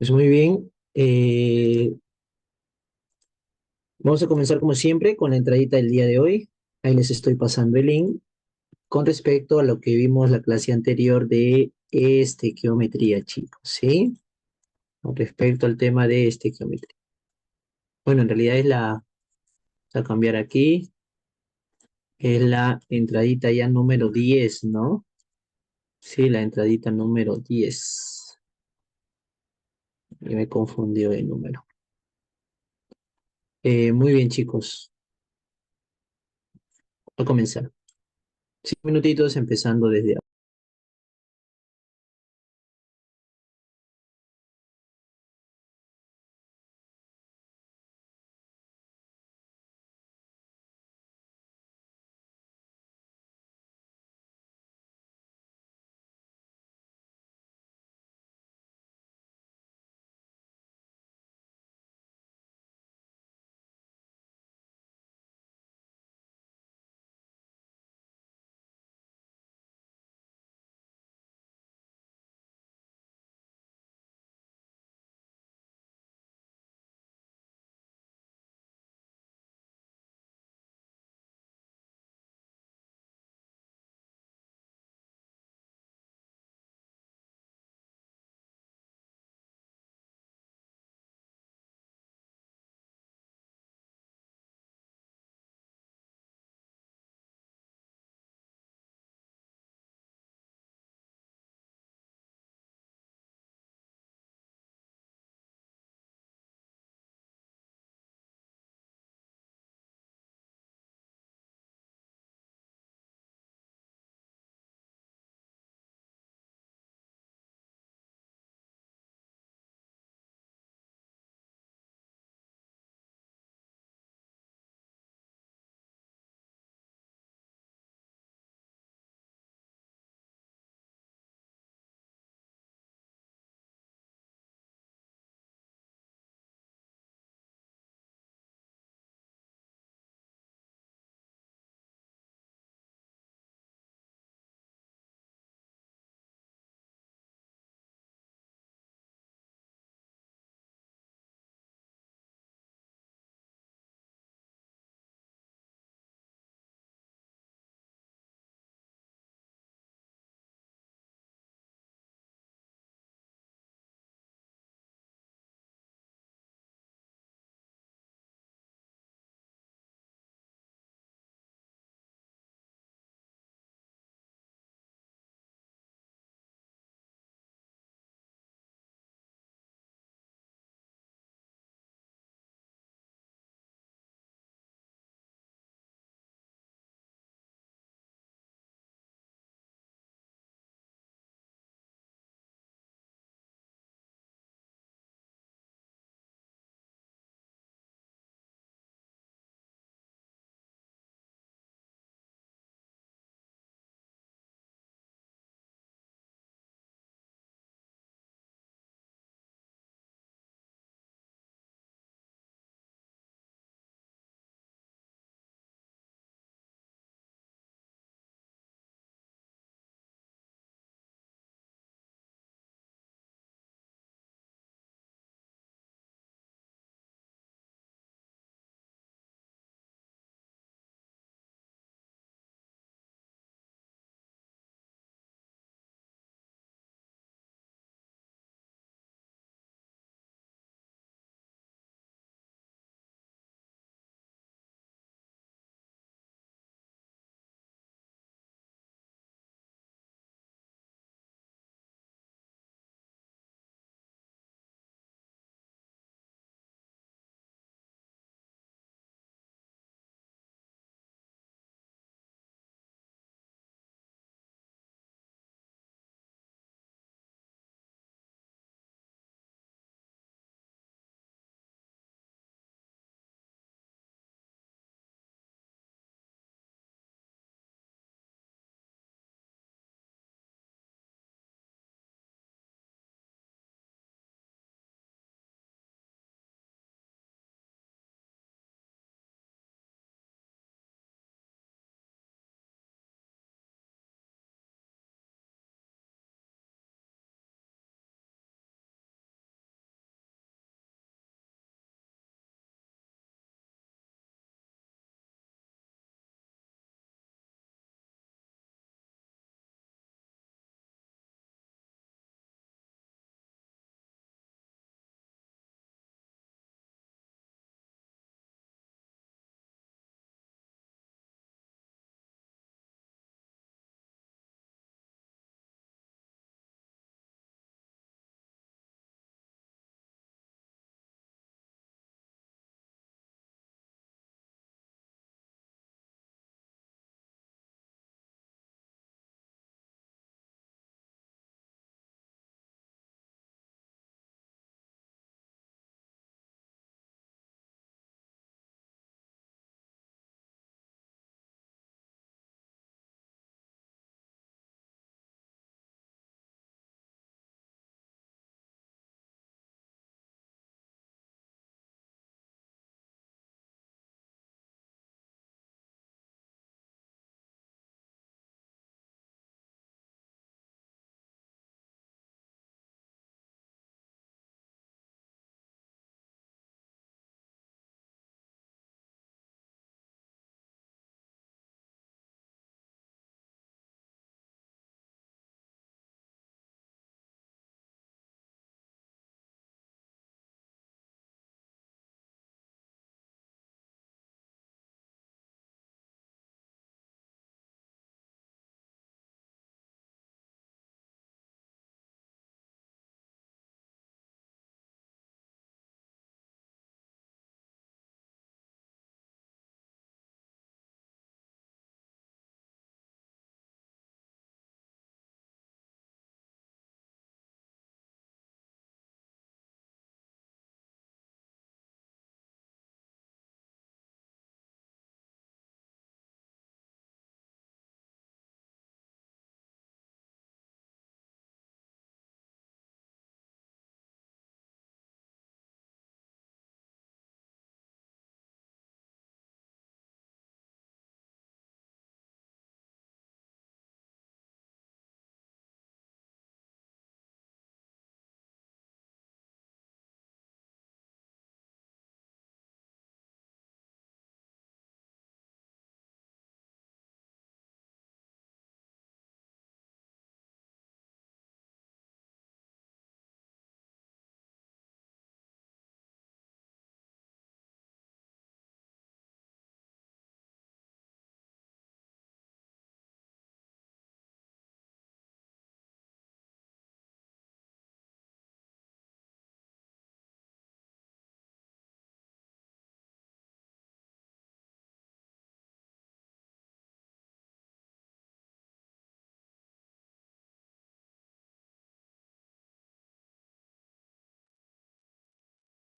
Pues muy bien. Vamos a comenzar como siempre con la entradita del día de hoy. Ahí les estoy pasando el link con respecto a lo que vimos la clase anterior de estequiometría, chicos, ¿sí? Con respecto al tema de estequiometría. Bueno, en realidad a cambiar aquí, es la entradita ya número 10, ¿no? Sí, la entradita número 10. Y me confundió el número. Muy bien, chicos. A comenzar. 5 minutitos empezando desde ahora.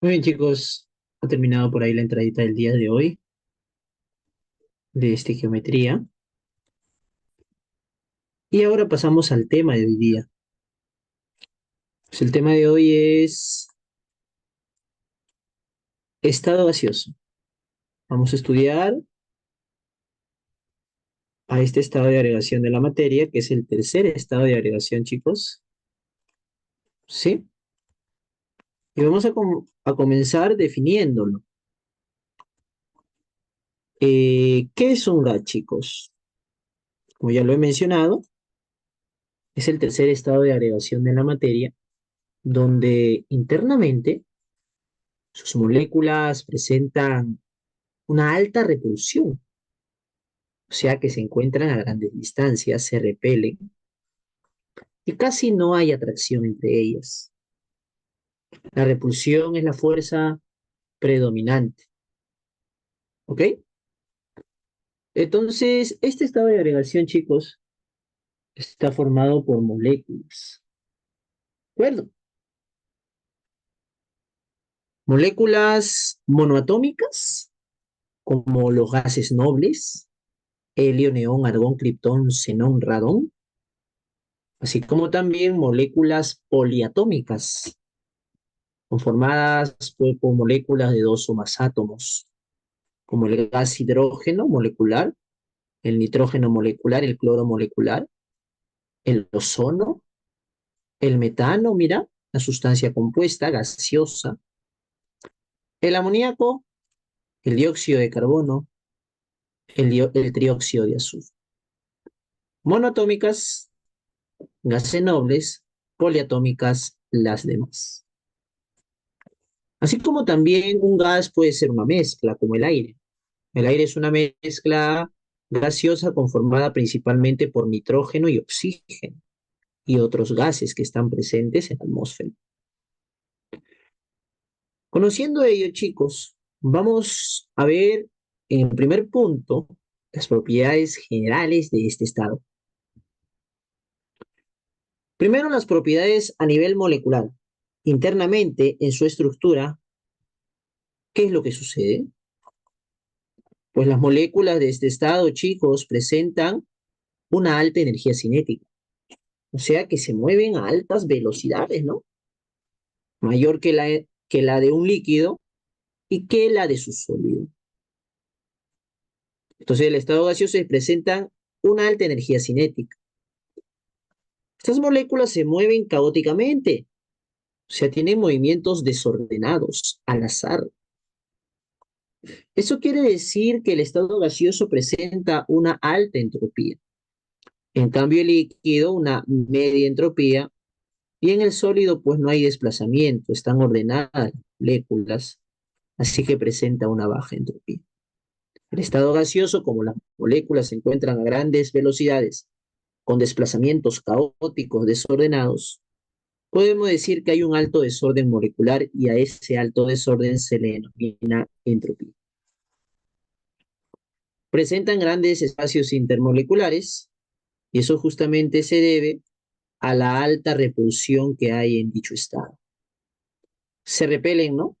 Muy bien, chicos, ha terminado por ahí la entradita del día de hoy de geometría. Y ahora pasamos al tema de hoy día. Pues el tema de hoy es estado gaseoso. Vamos a estudiar a este estado de agregación de la materia, que es el tercer estado de agregación, chicos. ¿Sí? Y vamos a comenzar definiéndolo. ¿Qué es un gas, chicos? Como ya lo he mencionado, es el tercer estado de agregación de la materia, donde internamente sus moléculas presentan una alta repulsión, o sea que se encuentran a grandes distancias, se repelen y casi no hay atracción entre ellas. La repulsión es la fuerza predominante, ¿ok? Entonces, este estado de agregación, chicos, está formado por moléculas, ¿de acuerdo? Moléculas monoatómicas, como los gases nobles, helio, neón, argón, criptón, xenón, radón, así como también moléculas poliatómicas, conformadas por moléculas de dos o más átomos, como el gas hidrógeno molecular, el nitrógeno molecular, el cloro molecular, el ozono, el metano, mira, la sustancia compuesta gaseosa, el amoníaco, el dióxido de carbono, el trióxido de azufre. Monoatómicas, gases nobles, poliatómicas, las demás. Así como también un gas puede ser una mezcla, como el aire. El aire es una mezcla gaseosa conformada principalmente por nitrógeno y oxígeno y otros gases que están presentes en la atmósfera. Conociendo ello, chicos, vamos a ver en primer punto las propiedades generales de este estado. Primero, las propiedades a nivel molecular. Internamente, en su estructura, ¿qué es lo que sucede? Pues las moléculas de este estado, chicos, presentan una alta energía cinética, o sea que se mueven a altas velocidades, ¿no? Mayor que la de un líquido y que la de su sólido. Entonces, el estado gaseoso presenta una alta energía cinética. Estas moléculas se mueven caóticamente, o sea, tienen movimientos desordenados, al azar. Eso quiere decir que el estado gaseoso presenta una alta entropía. En cambio, el líquido, una media entropía. Y en el sólido, pues no hay desplazamiento, están ordenadas las moléculas, así que presenta una baja entropía. El estado gaseoso, como las moléculas se encuentran a grandes velocidades, con desplazamientos caóticos desordenados, podemos decir que hay un alto desorden molecular y a ese alto desorden se le denomina entropía. Presentan grandes espacios intermoleculares y eso justamente se debe a la alta repulsión que hay en dicho estado. Se repelen, ¿no?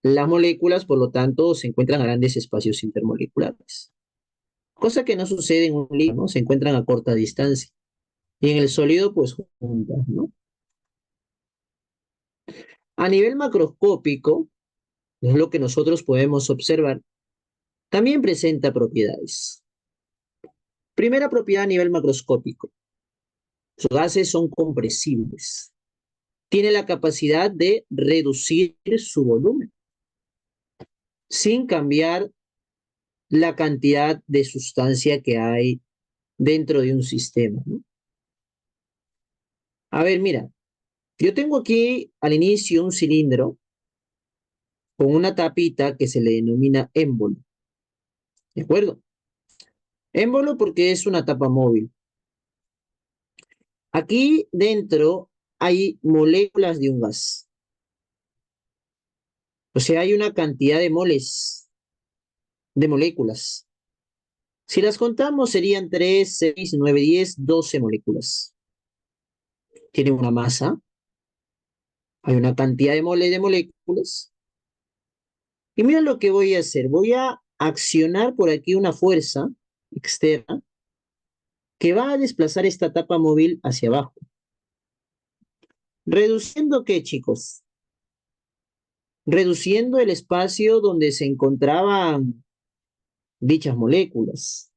Las moléculas, por lo tanto, se encuentran a grandes espacios intermoleculares, cosa que no sucede en un líquido, ¿no? Se encuentran a corta distancia. Y en el sólido, pues juntas, ¿no? A nivel macroscópico, es lo que nosotros podemos observar, también presenta propiedades. Primera propiedad a nivel macroscópico. Los gases son compresibles. Tiene la capacidad de reducir su volumen sin cambiar la cantidad de sustancia que hay dentro de un sistema, ¿no? A ver, mira, yo tengo aquí al inicio un cilindro con una tapita que se le denomina émbolo, ¿de acuerdo? Émbolo porque es una tapa móvil. Aquí dentro hay moléculas de un gas. O sea, hay una cantidad de moles, de moléculas. Si las contamos serían 3, 6, 9, 10, 12 moléculas. Tiene una masa, hay una cantidad de moles de moléculas Y mira lo que voy a hacer. Voy a accionar por aquí una fuerza externa que va a desplazar esta tapa móvil hacia abajo. ¿Reduciendo qué, chicos? Reduciendo el espacio donde se encontraban dichas moléculas.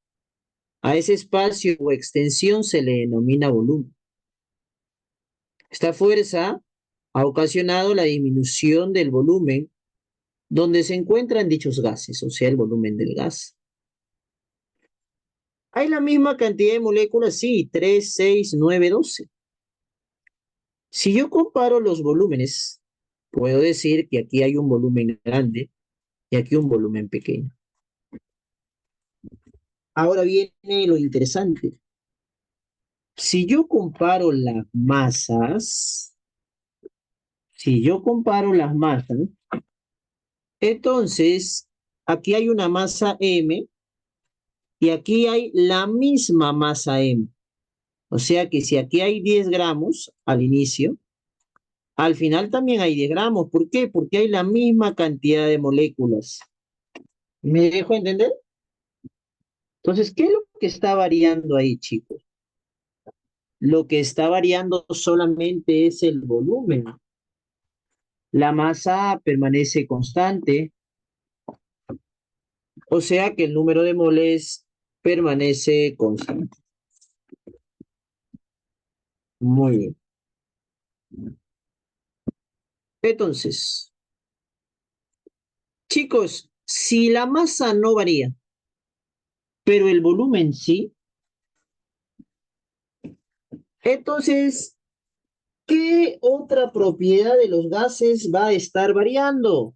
A ese espacio o extensión se le denomina volumen. Esta fuerza ha ocasionado la disminución del volumen donde se encuentran dichos gases, o sea, el volumen del gas. ¿Hay la misma cantidad de moléculas? Sí, 3, 6, 9, 12. Si yo comparo los volúmenes, puedo decir que aquí hay un volumen grande y aquí un volumen pequeño. Ahora viene lo interesante. Si yo comparo las masas, si yo comparo las masas, entonces aquí hay una masa M y aquí hay la misma masa M. O sea que si aquí hay 10 gramos al inicio, al final también hay 10 gramos. ¿Por qué? Porque hay la misma cantidad de moléculas. ¿Me dejo entender? Entonces, ¿qué es lo que está variando ahí, chicos? Lo que está variando solamente es el volumen. La masa permanece constante, o sea que el número de moles permanece constante. Muy bien. Entonces, chicos, si la masa no varía, pero el volumen sí, entonces, ¿qué otra propiedad de los gases va a estar variando?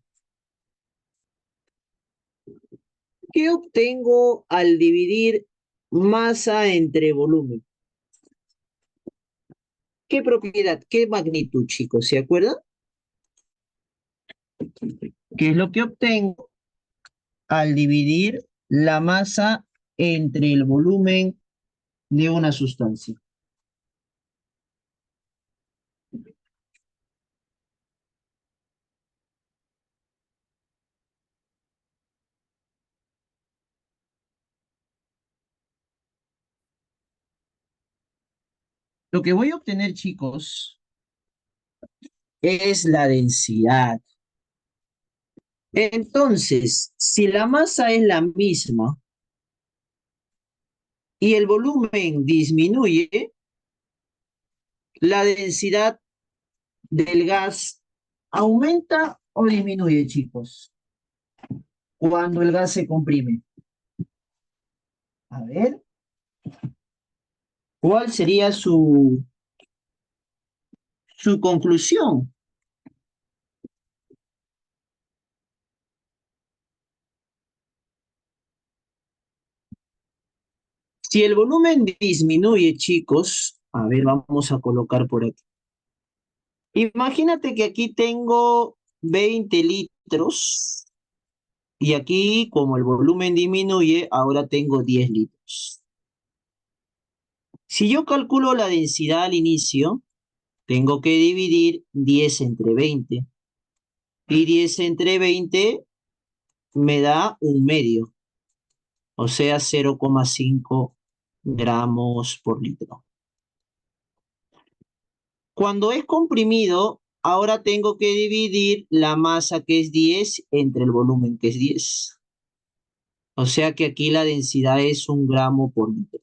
¿Qué obtengo al dividir masa entre volumen? ¿Qué propiedad? ¿Qué magnitud, chicos? ¿Se acuerdan? ¿Qué es lo que obtengo al dividir la masa entre el volumen de una sustancia? Lo que voy a obtener, chicos, es la densidad. Entonces, si la masa es la misma y el volumen disminuye, la densidad del gas aumenta o disminuye, chicos, cuando el gas se comprime. A ver, ¿cuál sería su conclusión? Si el volumen disminuye, chicos, a ver, vamos a colocar por aquí. Imagínate que aquí tengo 20 litros y aquí, como el volumen disminuye, ahora tengo 10 litros. Si yo calculo la densidad al inicio, tengo que dividir 10 entre 20. Y 10 entre 20 me da un medio, o sea, 0,5 gramos por litro. Cuando es comprimido, ahora tengo que dividir la masa que es 10 entre el volumen que es 10. O sea que aquí la densidad es 1 gramo por litro.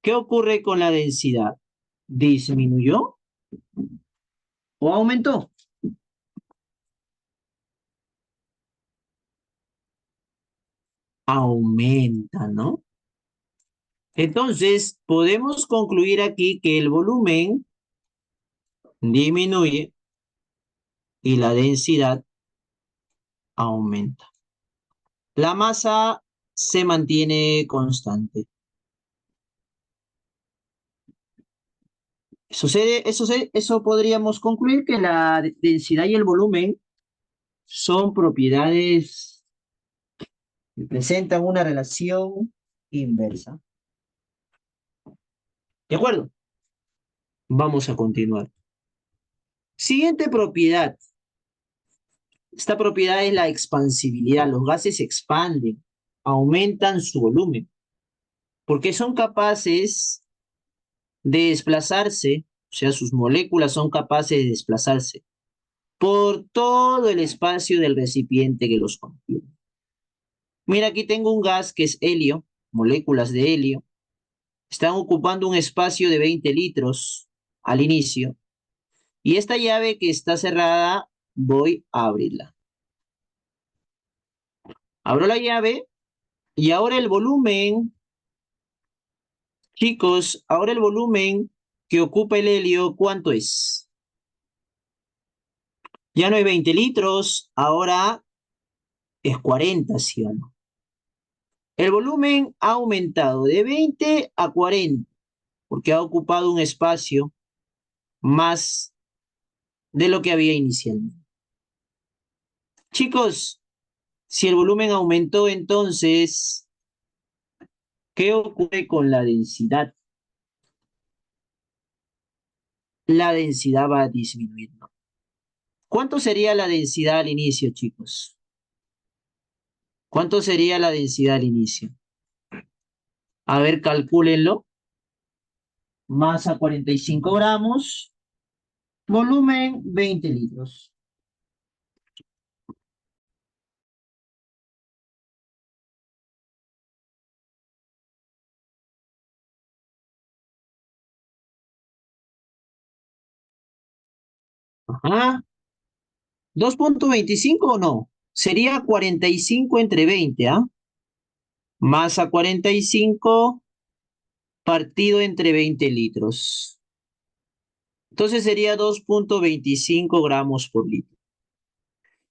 ¿Qué ocurre con la densidad? ¿Disminuyó o aumentó? Aumenta, ¿no? Entonces, podemos concluir aquí que el volumen disminuye y la densidad aumenta. La masa se mantiene constante. Eso podríamos concluir que la densidad y el volumen son propiedades que presentan una relación inversa. ¿De acuerdo? Vamos a continuar. Siguiente propiedad. Esta propiedad es la expansibilidad. Los gases se expanden, aumentan su volumen, porque son capaces de desplazarse, o sea, sus moléculas son capaces de desplazarse por todo el espacio del recipiente que los contiene. Mira, aquí tengo un gas que es helio, moléculas de helio. Están ocupando un espacio de 20 litros al inicio. Y esta llave que está cerrada, voy a abrirla. Abro la llave y ahora el volumen, chicos, ahora el volumen que ocupa el helio, ¿cuánto es? Ya no es 20 litros, ahora es 40, ¿sí o no? El volumen ha aumentado de 20 a 40, porque ha ocupado un espacio más de lo que había inicialmente. Chicos, si el volumen aumentó, entonces, ¿qué ocurre con la densidad? La densidad va a disminuir, ¿no? ¿Cuánto sería la densidad al inicio, chicos? ¿Cuánto sería la densidad al inicio? A ver, calcúlenlo. Masa 45 gramos, volumen 20 litros. Ajá. 2,25 o no. Sería 45 entre 20, ¿ah? Masa 45 partido entre 20 litros. Entonces sería 2,25 gramos por litro.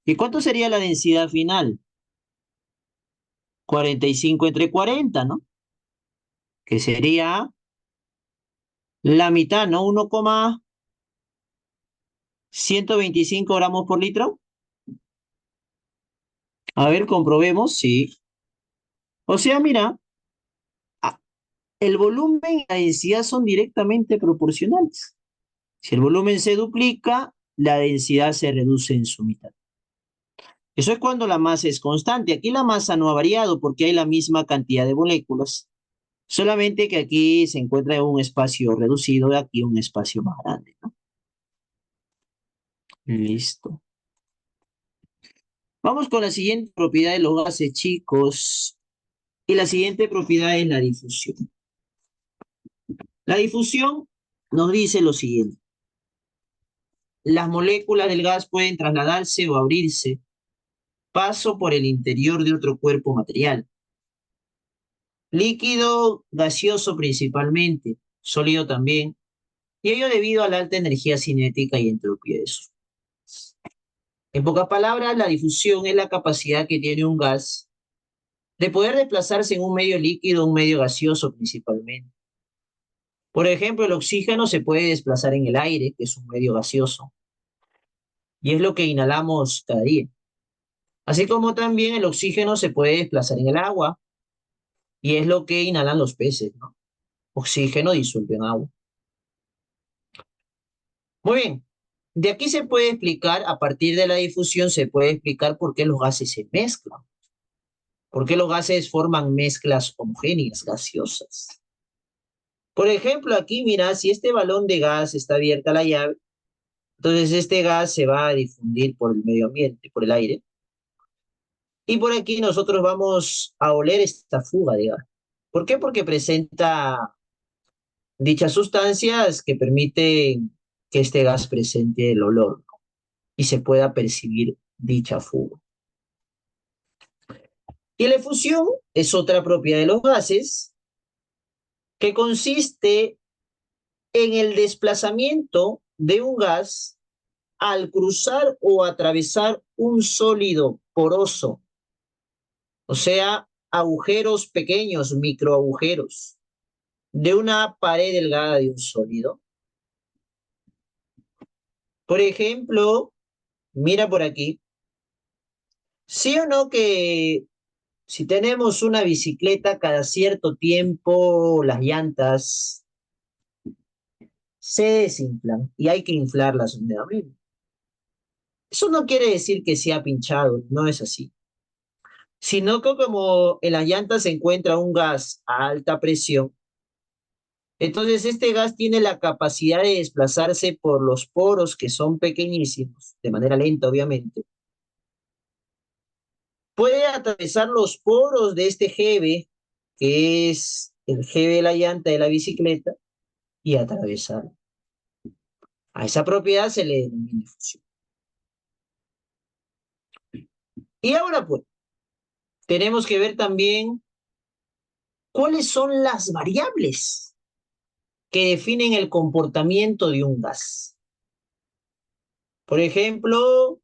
¿Y cuánto sería la densidad final? 45 entre 40, ¿no? Que sería la mitad, ¿no? 1,125 gramos por litro. A ver, comprobemos, sí. O sea, mira, a- el volumen y la densidad son directamente proporcionales. Si el volumen se duplica, la densidad se reduce en su mitad. Eso es cuando la masa es constante. Aquí la masa no ha variado porque hay la misma cantidad de moléculas. Solamente que aquí se encuentra en un espacio reducido y aquí un espacio más grande, ¿no? Listo. Vamos con la siguiente propiedad de los gases, chicos. Y la siguiente propiedad es la difusión. La difusión nos dice lo siguiente. Las moléculas del gas pueden trasladarse o abrirse paso por el interior de otro cuerpo material. Líquido, gaseoso principalmente, sólido también, y ello debido a la alta energía cinética y entropía de su. En pocas palabras, la difusión es la capacidad que tiene un gas de poder desplazarse en un medio líquido o un medio gaseoso principalmente. Por ejemplo, el oxígeno se puede desplazar en el aire, que es un medio gaseoso, y es lo que inhalamos cada día. Así como también el oxígeno se puede desplazar en el agua, y es lo que inhalan los peces, ¿no? Oxígeno disuelto en agua. Muy bien, de aquí se puede explicar, a partir de la difusión, se puede explicar por qué los gases se mezclan, por qué los gases forman mezclas homogéneas, gaseosas. Por ejemplo, aquí mira, si este balón de gas está abierta la llave, entonces este gas se va a difundir por el medio ambiente, por el aire. Y por aquí nosotros vamos a oler esta fuga de gas. ¿Por qué? Porque presenta dichas sustancias que permiten que este gas presente el olor, ¿no? Y se pueda percibir dicha fuga. Y la efusión es otra propiedad de los gases que consiste en el desplazamiento de un gas al cruzar o atravesar un sólido poroso, o sea, agujeros pequeños, microagujeros, de una pared delgada de un sólido. Por ejemplo, mira por aquí, sí o no que si tenemos una bicicleta cada cierto tiempo, las llantas se desinflan y hay que inflarlas nuevamente. Eso no quiere decir que sea pinchado, no es así. Sino que como en las llantas se encuentra un gas a alta presión, entonces este gas tiene la capacidad de desplazarse por los poros que son pequeñísimos, de manera lenta obviamente. Puede atravesar los poros de este GB, que es el GB de la llanta de la bicicleta, y atravesar. A esa propiedad se le denomina difusión. Y ahora pues, tenemos que ver también cuáles son las variables que definen el comportamiento de un gas. Por ejemplo,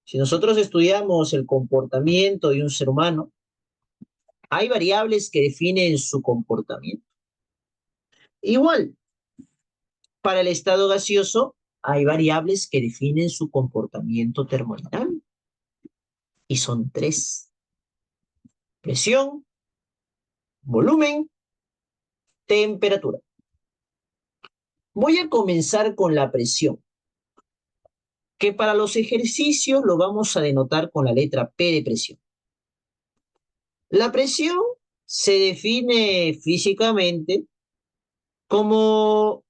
si nosotros estudiamos el comportamiento de un ser humano, hay variables que definen su comportamiento. Igual, para el estado gaseoso, hay variables que definen su comportamiento termodinámico. Y son tres: presión, volumen, temperatura. Voy a comenzar con la presión, que para los ejercicios lo vamos a denotar con la letra P de presión. La presión se define físicamente como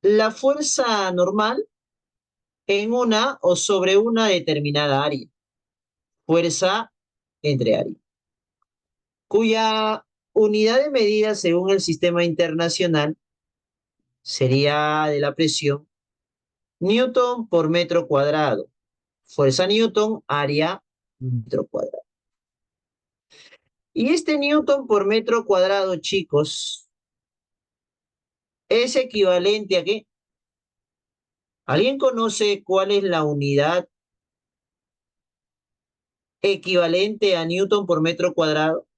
la fuerza normal en una o sobre una determinada área, fuerza entre área, cuya unidad de medida según el sistema internacional sería de la presión Newton por metro cuadrado. Fuerza Newton, área, metro cuadrado. Y este Newton por metro cuadrado, chicos, es equivalente a ¿qué? ¿Alguien conoce cuál es la unidad equivalente a Newton por metro cuadrado?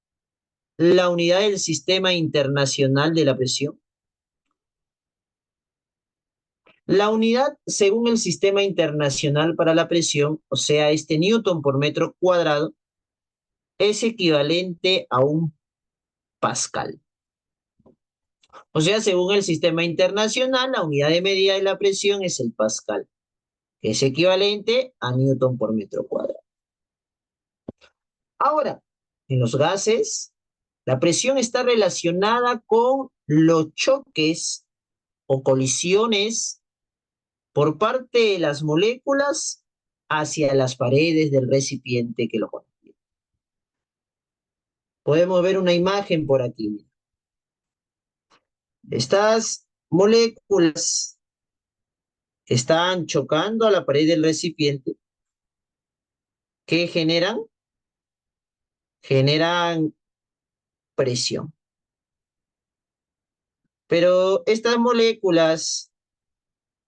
La unidad del Sistema Internacional de la Presión. La unidad según el Sistema Internacional para la Presión, o sea, este Newton por metro cuadrado, es equivalente a un pascal. O sea, según el Sistema Internacional, la unidad de medida de la presión es el pascal, que es equivalente a Newton por metro cuadrado. Ahora, en los gases, la presión está relacionada con los choques o colisiones por parte de las moléculas hacia las paredes del recipiente que lo contiene. Podemos ver una imagen por aquí. Estas moléculas están chocando a la pared del recipiente. ¿Qué generan? Generan presión. Pero estas moléculas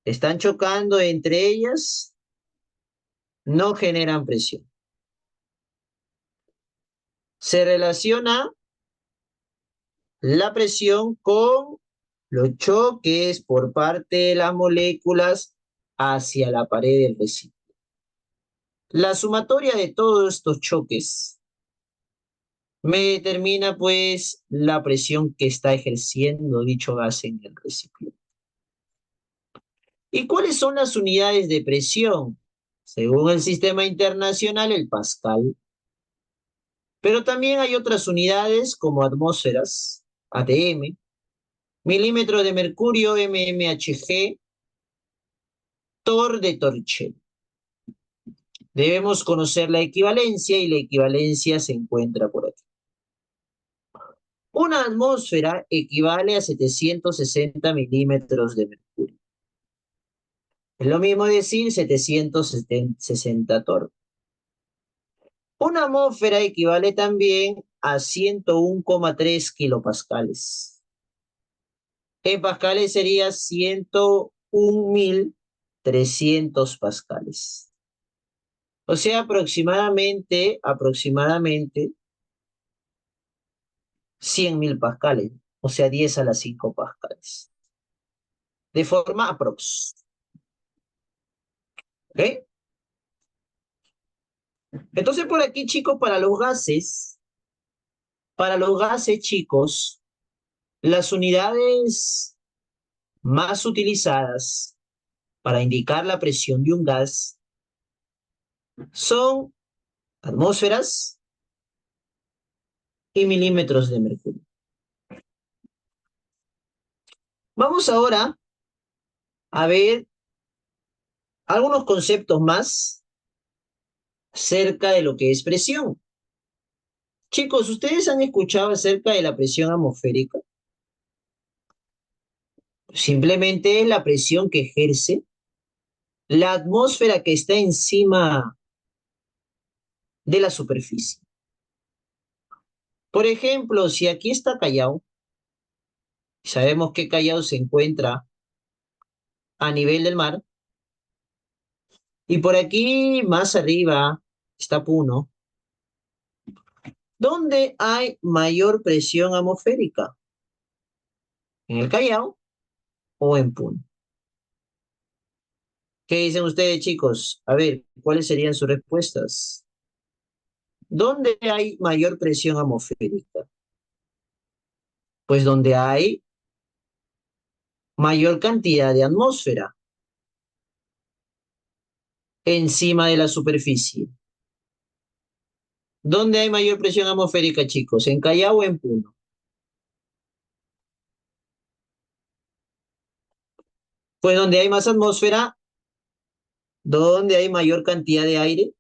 están chocando entre ellas, no generan presión. Se relaciona la presión con los choques por parte de las moléculas hacia la pared del recipiente. La sumatoria de todos estos choques me determina pues la presión que está ejerciendo dicho gas en el recipiente. ¿Y cuáles son las unidades de presión? Según el sistema internacional, el pascal. Pero también hay otras unidades como atmósferas, ATM, milímetros de mercurio, mmHg, torr de Torricelli. Debemos conocer la equivalencia y la equivalencia se encuentra por aquí. Una atmósfera equivale a 760 milímetros de mercurio. Es lo mismo decir 760 torr. Una atmósfera equivale también a 101,3 kilopascales. En pascales sería 101.300 pascales. O sea, aproximadamente 100.000 pascales. O sea, 10 a la 5 pascales. De forma aprox. ¿Ok? Entonces, por aquí, chicos, para los gases, chicos, las unidades más utilizadas para indicar la presión de un gas son atmósferas y milímetros de mercurio. Vamos ahora a ver algunos conceptos más acerca de lo que es presión. Chicos, ¿ustedes han escuchado acerca de la presión atmosférica? Simplemente es la presión que ejerce la atmósfera que está encima de la superficie. Por ejemplo, si aquí está Callao, sabemos que Callao se encuentra a nivel del mar, y por aquí más arriba está Puno, ¿dónde hay mayor presión atmosférica? ¿En el Callao o en Puno? ¿Qué dicen ustedes, chicos? A ver, ¿cuáles serían sus respuestas? ¿Dónde hay mayor presión atmosférica? Pues donde hay mayor cantidad de atmósfera encima de la superficie. ¿Dónde hay mayor presión atmosférica, chicos? ¿En Callao o en Puno? Pues donde hay más atmósfera, ¿dónde hay mayor cantidad de aire?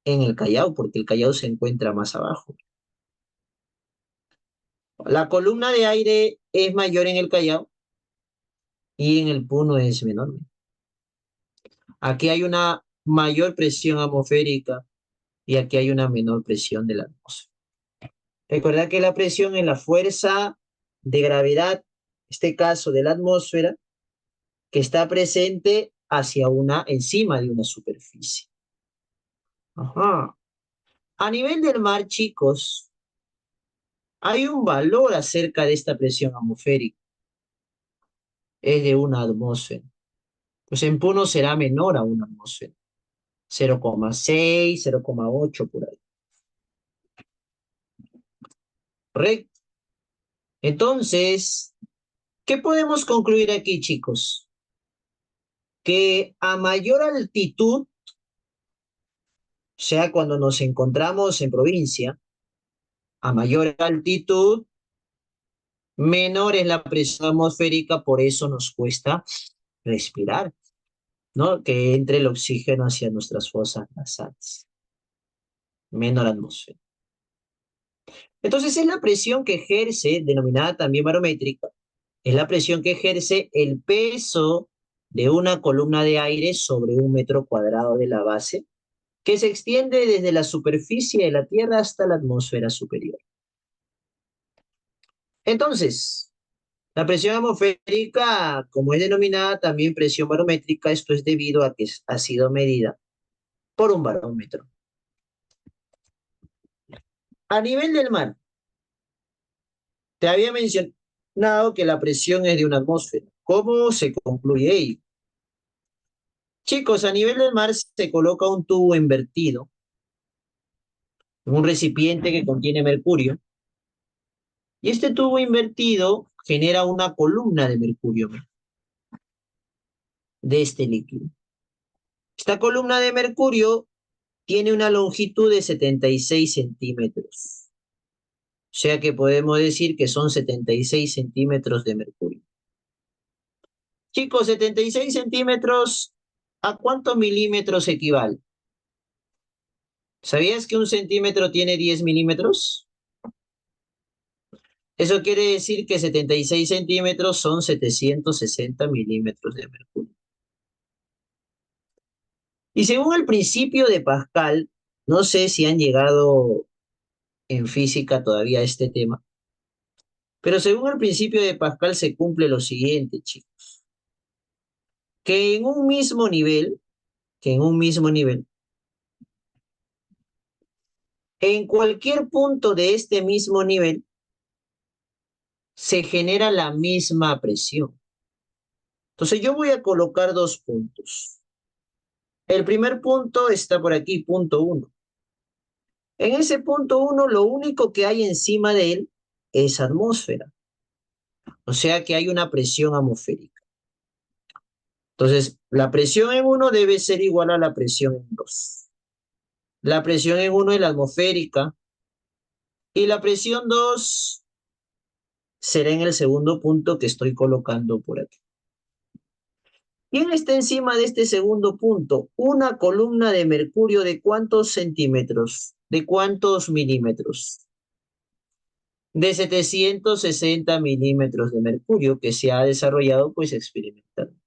En el Callao, porque el Callao se encuentra más abajo. La columna de aire es mayor en el Callao y en el Puno es menor. Aquí hay una mayor presión atmosférica y aquí hay una menor presión de la atmósfera. Recordad que la presión es la fuerza de gravedad, en este caso de la atmósfera, que está presente encima de una superficie. Ajá. A nivel del mar, chicos, hay un valor acerca de esta presión atmosférica, es de una atmósfera. Pues en Puno será menor a una atmósfera, 0,6, 0,8 por ahí. ¿Correcto? Entonces, ¿qué podemos concluir aquí, chicos? Que a mayor altitud, o sea, cuando nos encontramos en provincia, a mayor altitud, menor es la presión atmosférica, por eso nos cuesta respirar, ¿no? Que entre el oxígeno hacia nuestras fosas nasales. Menor atmósfera. Entonces es la presión que ejerce, denominada también barométrica, es la presión que ejerce el peso de una columna de aire sobre un metro cuadrado de la base, que se extiende desde la superficie de la Tierra hasta la atmósfera superior. Entonces, la presión atmosférica, como es denominada también presión barométrica, esto es debido a que ha sido medida por un barómetro. A nivel del mar, te había mencionado que la presión es de una atmósfera. ¿Cómo se concluye ello? Chicos, a nivel del mar se coloca un tubo invertido en un recipiente que contiene mercurio, y este tubo invertido genera una columna de mercurio de este líquido. Esta columna de mercurio tiene una longitud de 76 centímetros. O sea que podemos decir que son 76 centímetros de mercurio. Chicos, 76 centímetros, ¿a cuántos milímetros equivale? ¿Sabías que un centímetro tiene 10 milímetros? Eso quiere decir que 76 centímetros son 760 milímetros de mercurio. Y según el principio de Pascal, no sé si han llegado en física todavía a este tema, pero según el principio de Pascal se cumple lo siguiente, chicos, que en un mismo nivel, que en un mismo nivel, en cualquier punto de este mismo nivel, se genera la misma presión. Entonces yo voy a colocar dos puntos. El primer punto está por aquí, punto 1. En ese punto 1, lo único que hay encima de él es atmósfera. O sea que hay una presión atmosférica. Entonces, la presión en 1 debe ser igual a la presión en 2. La presión en 1 es la atmosférica y la presión 2 será en el segundo punto que estoy colocando por aquí. ¿Quién está encima de este segundo punto? Una columna de mercurio de ¿cuántos centímetros? ¿De cuántos milímetros? De 760 milímetros de mercurio que se ha desarrollado pues experimentalmente.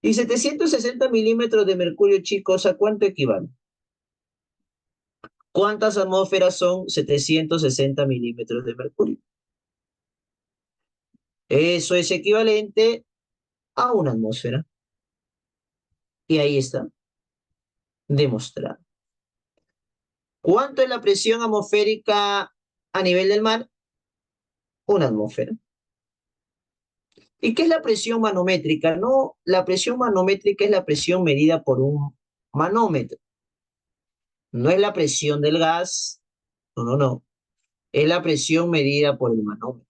Y 760 milímetros de mercurio, chicos, ¿a cuánto equivale? ¿Cuántas atmósferas son 760 milímetros de mercurio? Eso es equivalente a una atmósfera. Y ahí está, demostrado. ¿Cuánto es la presión atmosférica a nivel del mar? Una atmósfera. ¿Y qué es la presión manométrica? No, la presión manométrica es la presión medida por un manómetro. No es la presión del gas, no, no, no. Es la presión medida por el manómetro.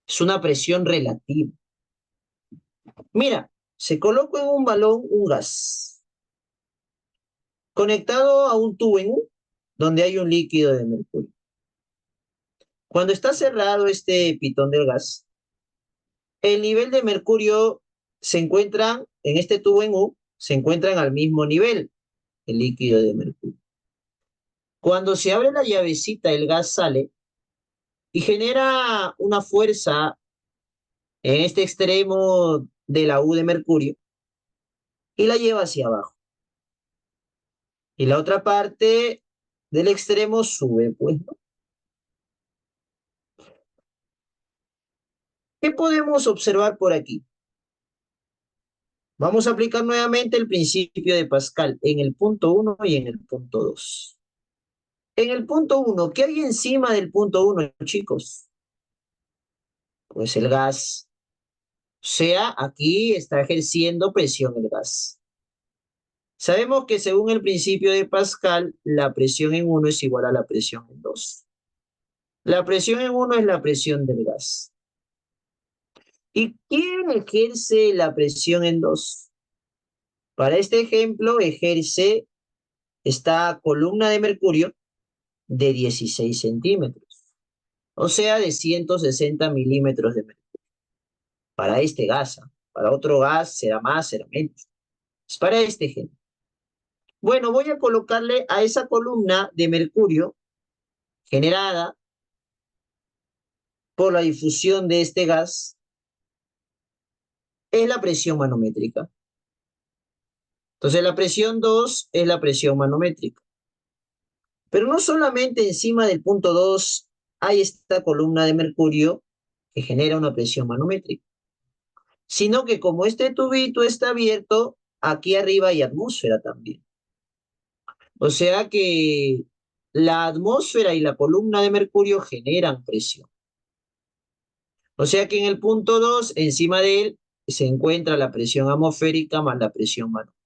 Es una presión relativa. Mira, se coloca en un balón un gas conectado a un tubo en U donde hay un líquido de mercurio. Cuando está cerrado este pitón del gas, el nivel de mercurio se encuentran en este tubo en U, se encuentran al mismo nivel, el líquido de mercurio. Cuando se abre la llavecita, el gas sale y genera una fuerza en este extremo de la U de mercurio y la lleva hacia abajo. Y la otra parte del extremo sube, pues, ¿no? ¿Qué podemos observar por aquí? Vamos a aplicar nuevamente el principio de Pascal en el punto 1 y en el punto 2. En el punto 1, ¿qué hay encima del punto 1, chicos? Pues el gas. O sea, aquí está ejerciendo presión el gas. Sabemos que según el principio de Pascal, la presión en 1 es igual a la presión en 2. La presión en 1 es la presión del gas. ¿Y quién ejerce la presión en 2? Para este ejemplo, ejerce esta columna de mercurio de 16 centímetros, o sea, de 160 milímetros de mercurio. Para este gas, para otro gas será más, será menos. Es para este ejemplo. Bueno, voy a colocarle a esa columna de mercurio generada por la difusión de este gas, es la presión manométrica. Entonces la presión 2 es la presión manométrica. Pero no solamente encima del punto 2 hay esta columna de mercurio que genera una presión manométrica, sino que como este tubito está abierto, aquí arriba hay atmósfera también. O sea que la atmósfera y la columna de mercurio generan presión. O sea que en el punto 2, encima de él, se encuentra la presión atmosférica más la presión manométrica.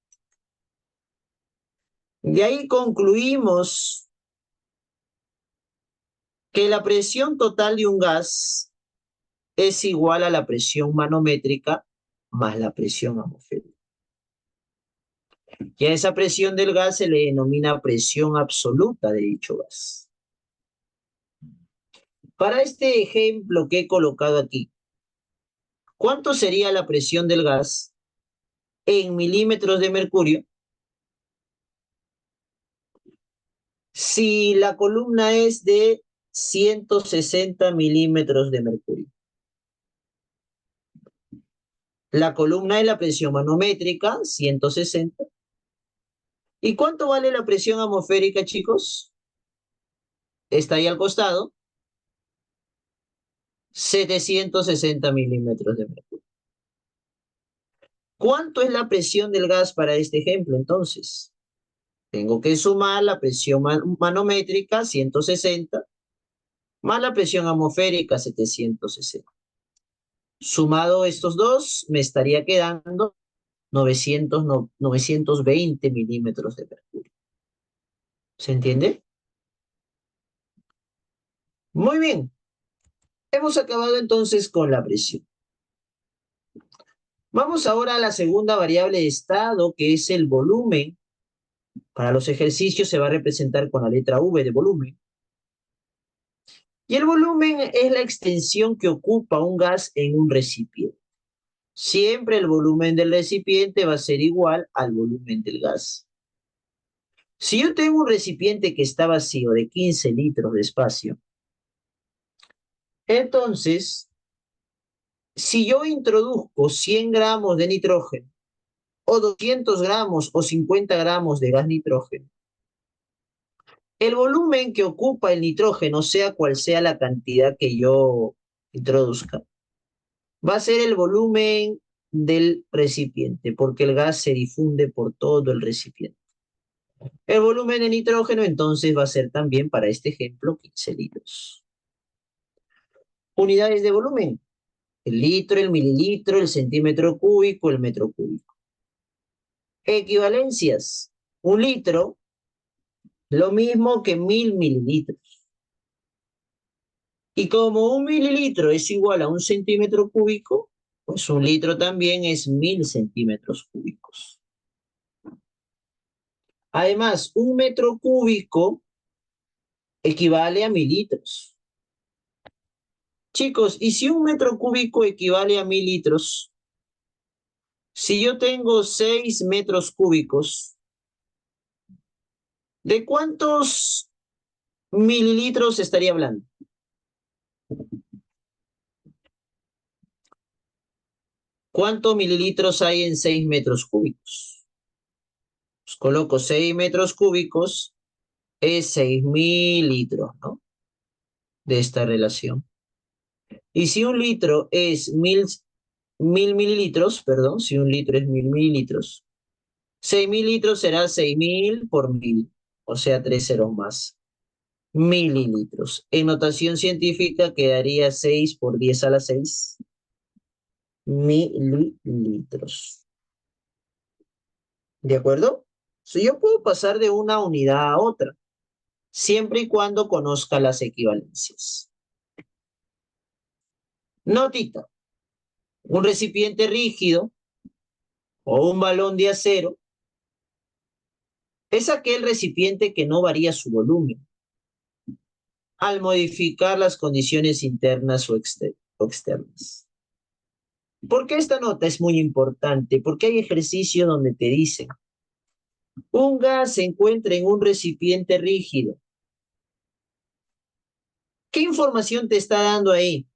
De ahí concluimos que la presión total de un gas es igual a la presión manométrica más la presión atmosférica. Y a esa presión del gas se le denomina presión absoluta de dicho gas. Para este ejemplo que he colocado aquí, ¿cuánto sería la presión del gas en milímetros de mercurio si la columna es de 160 milímetros de mercurio? La columna es la presión manométrica, 160. ¿Y cuánto vale la presión atmosférica, chicos? Está ahí al costado, 760 milímetros de mercurio. ¿Cuánto es la presión del gas para este ejemplo, entonces? Tengo que sumar la presión manométrica, 160, más la presión atmosférica, 760. Sumado estos dos, me estaría quedando 920 milímetros de mercurio. ¿Se entiende? Muy bien. Hemos acabado entonces con la presión. Vamos ahora a la segunda variable de estado, que es el volumen. Para los ejercicios se va a representar con la letra V de volumen. Y el volumen es la extensión que ocupa un gas en un recipiente. Siempre el volumen del recipiente va a ser igual al volumen del gas. Si yo tengo un recipiente que está vacío de 15 litros de espacio, entonces, si yo introduzco 100 gramos de nitrógeno, o 200 gramos o 50 gramos de gas nitrógeno, el volumen que ocupa el nitrógeno, sea cual sea la cantidad que yo introduzca, va a ser el volumen del recipiente, porque el gas se difunde por todo el recipiente. El volumen de nitrógeno entonces va a ser también para este ejemplo 15 litros. Unidades de volumen: el litro, el mililitro, el centímetro cúbico, el metro cúbico. Equivalencias: un litro, lo mismo que 1000 mililitros. Y como un mililitro es igual a un centímetro cúbico, pues un litro también es 1000 centímetros cúbicos. Además, un metro cúbico equivale a 1000 litros. Chicos, ¿y si un metro cúbico equivale a 1000 litros? Si yo tengo 6 metros cúbicos, ¿de cuántos mililitros estaría hablando? ¿Cuántos mililitros hay en 6 metros cúbicos? Pues coloco 6 metros cúbicos, es 6000 litros, ¿no? De esta relación. Y si un litro es 1000 mililitros, perdón, si un litro es 1000 mililitros, 6000 litros será 6000 por 1000, o sea, 3 ceros más. Mililitros. En notación científica quedaría 6 por 10 a la 6 mililitros. ¿De acuerdo? Si yo puedo pasar de una unidad a otra, siempre y cuando conozca las equivalencias. Notita: un recipiente rígido o un balón de acero es aquel recipiente que no varía su volumen al modificar las condiciones internas o externas. ¿Por qué esta nota es muy importante? Porque hay ejercicios donde te dicen: un gas se encuentra en un recipiente rígido. ¿Qué información te está dando ahí?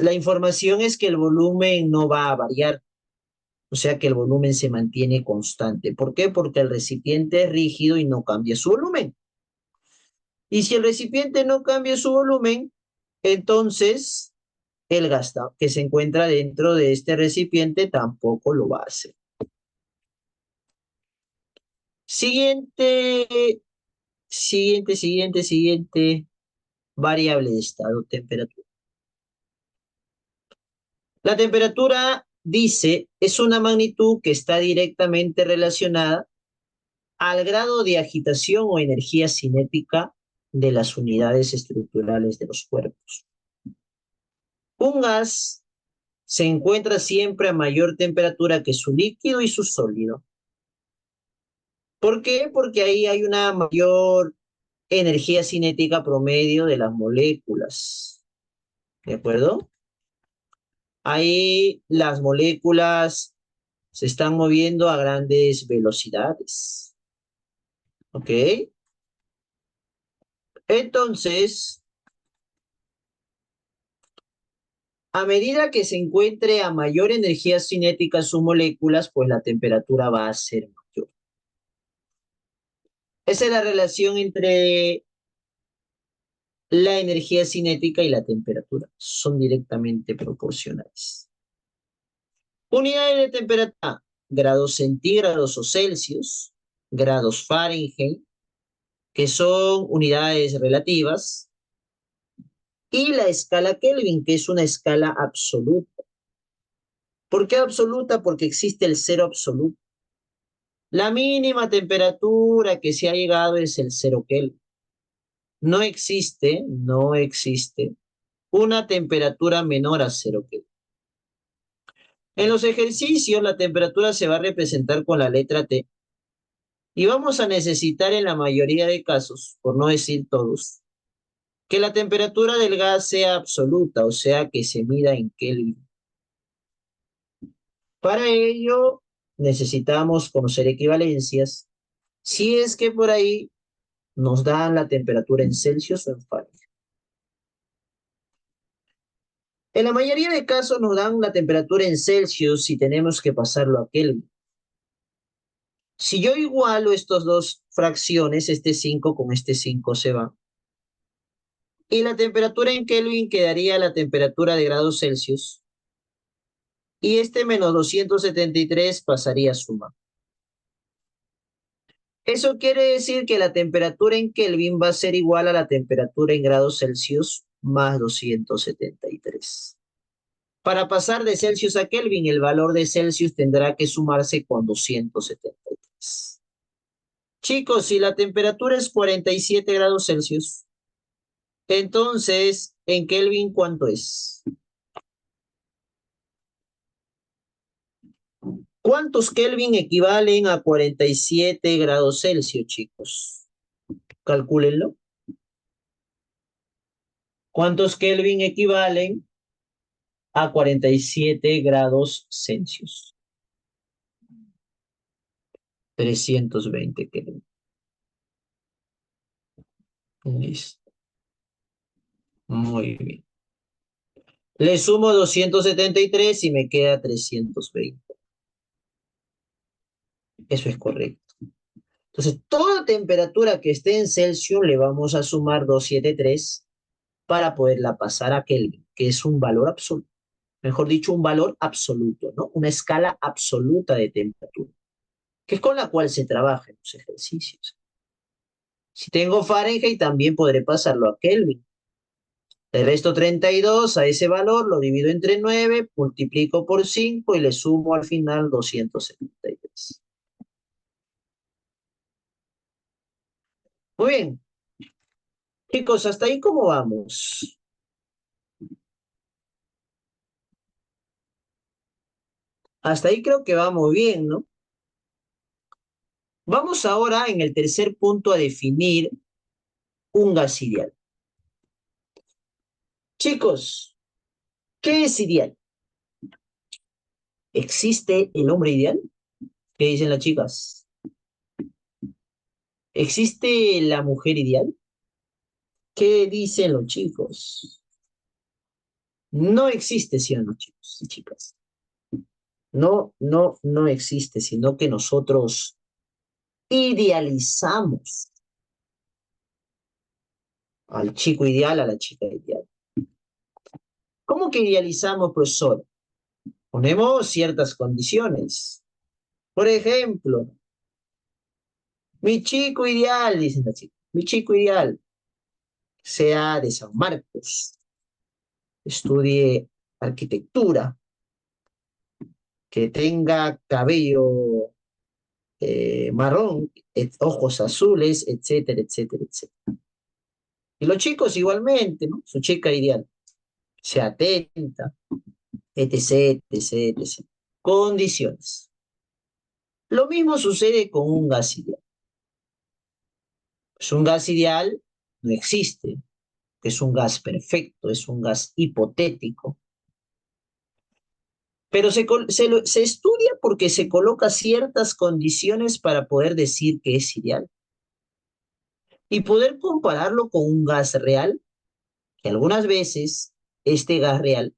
La información es que el volumen no va a variar, o sea que el volumen se mantiene constante. ¿Por qué? Porque el recipiente es rígido y no cambia su volumen. Y si el recipiente no cambia su volumen, entonces el gas que se encuentra dentro de este recipiente tampoco lo va a hacer. Siguiente, siguiente variable de estado: temperatura. La temperatura, dice, es una magnitud que está directamente relacionada al grado de agitación o energía cinética de las unidades estructurales de los cuerpos. Un gas se encuentra siempre a mayor temperatura que su líquido y su sólido. ¿Por qué? Porque ahí hay una mayor energía cinética promedio de las moléculas. ¿De acuerdo? Ahí las moléculas se están moviendo a grandes velocidades. ¿Ok? Entonces, a medida que se encuentre a mayor energía cinética sus moléculas, pues la temperatura va a ser mayor. Esa es la relación entre la energía cinética y la temperatura. Son directamente proporcionales. Unidades de temperatura: grados centígrados o Celsius, grados Fahrenheit, que son unidades relativas, y la escala Kelvin, que es una escala absoluta. ¿Por qué absoluta? Porque existe el cero absoluto. La mínima temperatura que se ha llegado es el 0 Kelvin. No existe una temperatura menor a 0 Kelvin. En los ejercicios, la temperatura se va a representar con la letra T y vamos a necesitar en la mayoría de casos, por no decir todos, que la temperatura del gas sea absoluta, o sea, que se mida en Kelvin. Para ello, necesitamos conocer equivalencias, si es que por ahí nos dan la temperatura en Celsius o en Fahrenheit. En la mayoría de casos nos dan la temperatura en Celsius si tenemos que pasarlo a Kelvin. Si yo igualo estas dos fracciones, este 5 con este 5 se va. Y la temperatura en Kelvin quedaría la temperatura de grados Celsius. Y este menos 273 pasaría a suma. Eso quiere decir que la temperatura en Kelvin va a ser igual a la temperatura en grados Celsius más 273. Para pasar de Celsius a Kelvin, el valor de Celsius tendrá que sumarse con 273. Chicos, si la temperatura es 47 grados Celsius, entonces, en Kelvin, ¿cuánto es? ¿Cuántos Kelvin equivalen a 47 grados Celsius, chicos? Calcúlenlo. ¿Cuántos Kelvin equivalen a 47 grados Celsius? 320 Kelvin. Listo. Muy bien. Le sumo 273 y me queda 320. Eso es correcto. Entonces, toda temperatura que esté en Celsius le vamos a sumar 273 para poderla pasar a Kelvin, que es un valor absoluto. Mejor dicho, un valor absoluto, ¿no? Una escala absoluta de temperatura, que es con la cual se trabaja en los ejercicios. Si tengo Fahrenheit, también podré pasarlo a Kelvin. Le resto 32 a ese valor, lo divido entre 9, multiplico por 5 y le sumo al final 273. Muy bien, chicos, ¿hasta ahí cómo vamos? Hasta ahí creo que vamos bien, ¿no? Vamos ahora en el tercer punto a definir un gas ideal. Chicos, ¿qué es ideal? ¿Existe el hombre ideal? ¿Qué dicen las chicas? ¿Existe la mujer ideal? ¿Qué dicen los chicos? No existe, ¿sí o no, chicos y chicas? No, no, no existe, sino que nosotros idealizamos al chico ideal, a la chica ideal. ¿Cómo que idealizamos, profesor? Ponemos ciertas condiciones. Por ejemplo, mi chico ideal, dicen las chicas, mi chico ideal sea de San Marcos, estudie arquitectura, que tenga cabello marrón, ojos azules, etcétera, etcétera, etcétera. Y los chicos igualmente, ¿no? Su chica ideal, sea atenta, etc, etc, etc. Condiciones. Lo mismo sucede con un gas ideal. Pues un gas ideal no existe, es un gas perfecto, es un gas hipotético, pero se estudia porque se coloca ciertas condiciones para poder decir que es ideal y poder compararlo con un gas real, que algunas veces este gas real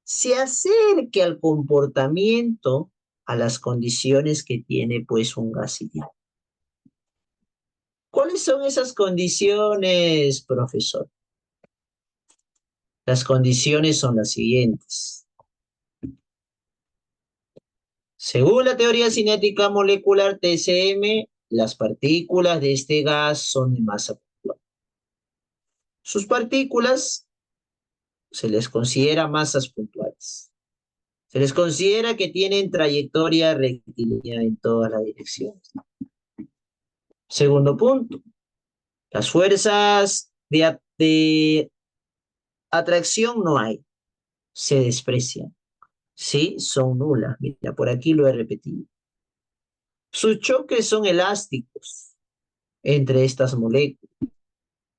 se acerque al comportamiento, a las condiciones que tiene pues un gas ideal. ¿Cuáles son esas condiciones, profesor? Las condiciones son las siguientes. Según la teoría cinética molecular TCM, las partículas de este gas son de masa puntual. Sus partículas se les considera masas puntuales. Se les considera que tienen trayectoria rectilínea en todas las direcciones. Segundo punto, las fuerzas de atracción no hay, se desprecian. Sí, son nulas. Mira, por aquí lo he repetido. Sus choques son elásticos entre estas moléculas.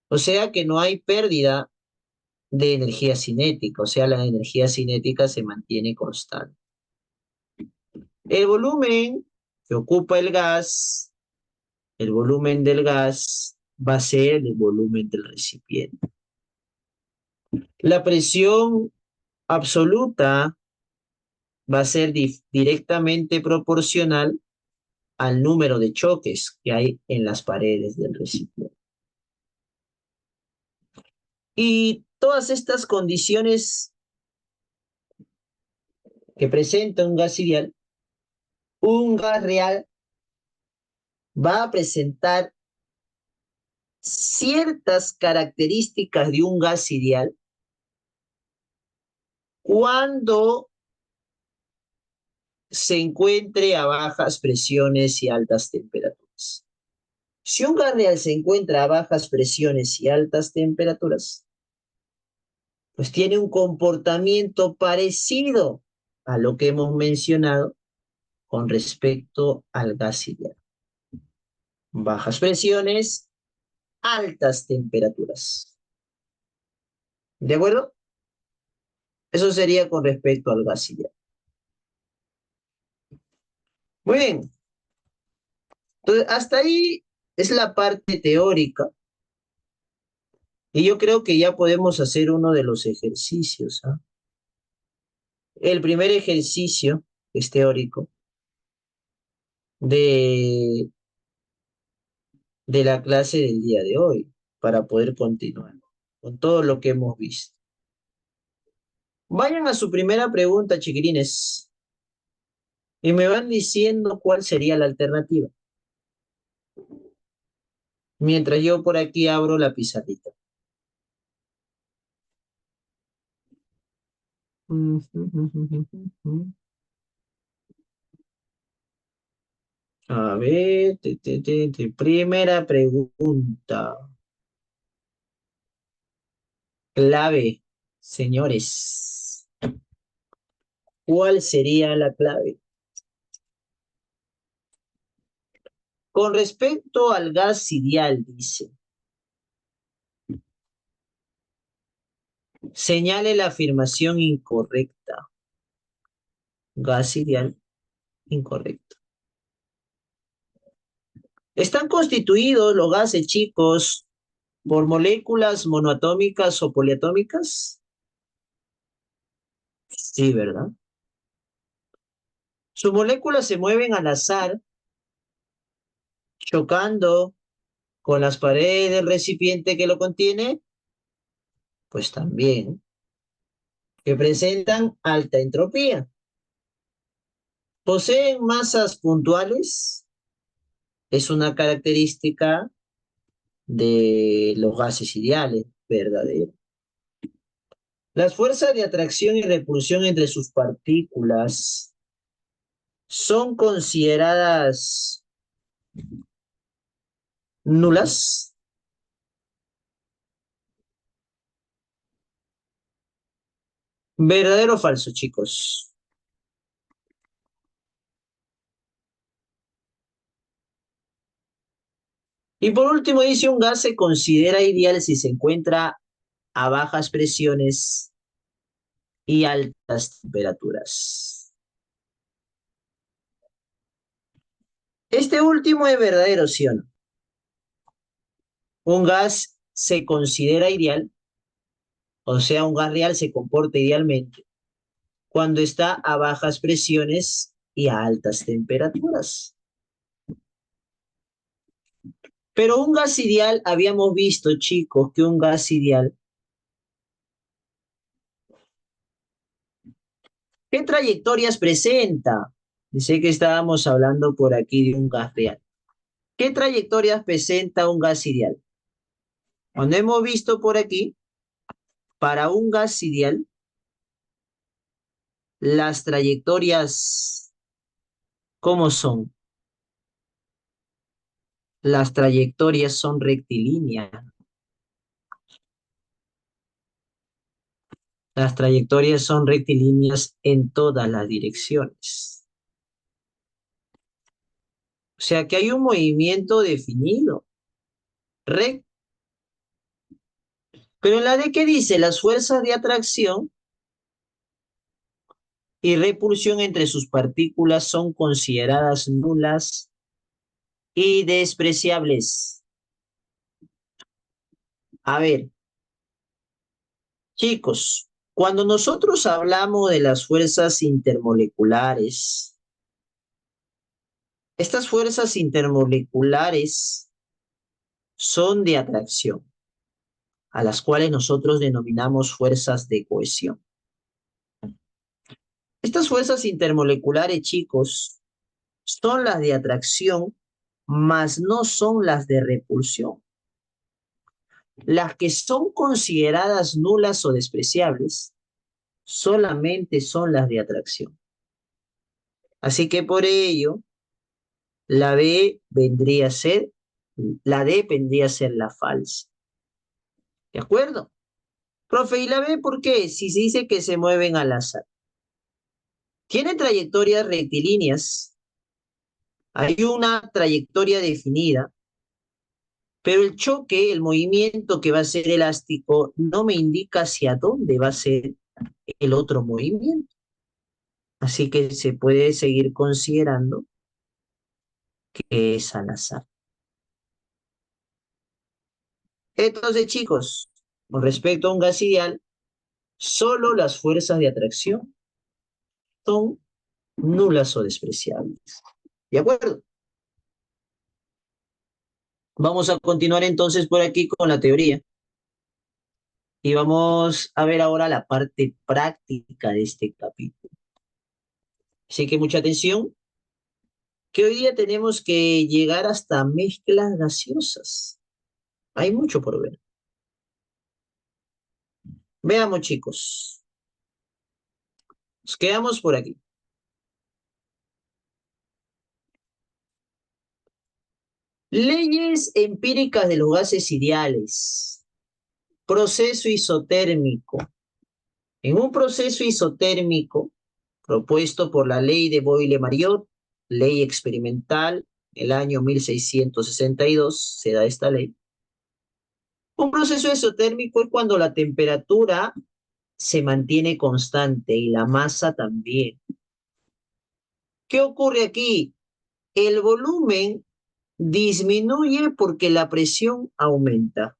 O sea que no hay pérdida de energía cinética, o sea, la energía cinética se mantiene constante. El volumen que ocupa el volumen del gas va a ser el volumen del recipiente. La presión absoluta va a ser directamente proporcional al número de choques que hay en las paredes del recipiente. Y todas estas condiciones que presenta un gas ideal, un gas real va a presentar ciertas características de un gas ideal cuando se encuentre a bajas presiones y altas temperaturas. Si un gas real se encuentra a bajas presiones y altas temperaturas, pues tiene un comportamiento parecido a lo que hemos mencionado con respecto al gas ideal. Bajas presiones, altas temperaturas. ¿De acuerdo? Eso sería con respecto al gas ideal. Muy bien. Entonces, hasta ahí es la parte teórica. Y yo creo que ya podemos hacer uno de los ejercicios. ¿Ah? El primer ejercicio es teórico de, de la clase del día de hoy para poder continuar con todo lo que hemos visto. Vayan a su primera pregunta, chiquirines, y me van diciendo cuál sería la alternativa. Mientras yo por aquí abro la pizarrita. A ver, primera pregunta. Clave, señores. ¿Cuál sería la clave? Con respecto al gas ideal, dice, señale la afirmación incorrecta. Gas ideal, incorrecto. ¿Están constituidos los gases, chicos, por moléculas monoatómicas o poliatómicas? Sí, ¿verdad? Sus moléculas se mueven al azar, chocando con las paredes del recipiente que lo contiene, pues también, que presentan alta entropía. Poseen masas puntuales, es una característica de los gases ideales verdaderos. Las fuerzas de atracción y repulsión entre sus partículas son consideradas nulas. ¿Verdadero o falso, chicos? Y por último dice, un gas se considera ideal si se encuentra a bajas presiones y altas temperaturas. Este último es verdadero, ¿sí o no? Un gas se considera ideal, o sea, un gas real se comporta idealmente cuando está a bajas presiones y a altas temperaturas. Pero un gas ideal, habíamos visto, chicos, que un gas ideal, ¿qué trayectorias presenta? Dice que estábamos hablando por aquí de un gas real. ¿Qué trayectorias presenta un gas ideal? Cuando hemos visto por aquí, para un gas ideal, las trayectorias, ¿cómo son? Las trayectorias son rectilíneas. Las trayectorias son rectilíneas en todas las direcciones. O sea que hay un movimiento definido, recto. Pero en la D, ¿qué dice? Las fuerzas de atracción y repulsión entre sus partículas son consideradas nulas y despreciables. A ver, chicos, cuando nosotros hablamos de las fuerzas intermoleculares, estas fuerzas intermoleculares son de atracción, a las cuales nosotros denominamos fuerzas de cohesión. Estas fuerzas intermoleculares, chicos, son las de atracción, mas no son las de repulsión. Las que son consideradas nulas o despreciables solamente son las de atracción. Así que por ello, la B vendría a ser, la D vendría a ser la falsa. ¿De acuerdo? Profe, ¿y la B por qué? Si se dice que se mueven al azar. Tiene trayectorias rectilíneas, hay una trayectoria definida, pero el choque, el movimiento que va a ser elástico, no me indica hacia dónde va a ser el otro movimiento. Así que se puede seguir considerando que es al azar. Entonces, chicos, con respecto a un gas ideal, solo las fuerzas de atracción son nulas o despreciables. ¿De acuerdo? Vamos a continuar entonces por aquí con la teoría y vamos a ver ahora la parte práctica de este capítulo. Así que mucha atención, que hoy día tenemos que llegar hasta mezclas gaseosas. Hay mucho por ver. Veamos, chicos. Nos quedamos por aquí. Leyes empíricas de los gases ideales. Proceso isotérmico. En un proceso isotérmico propuesto por la ley de Boyle-Mariotte, ley experimental, el año 1662 se da esta ley. Un proceso isotérmico es cuando la temperatura se mantiene constante y la masa también. ¿Qué ocurre aquí? El volumen disminuye porque la presión aumenta.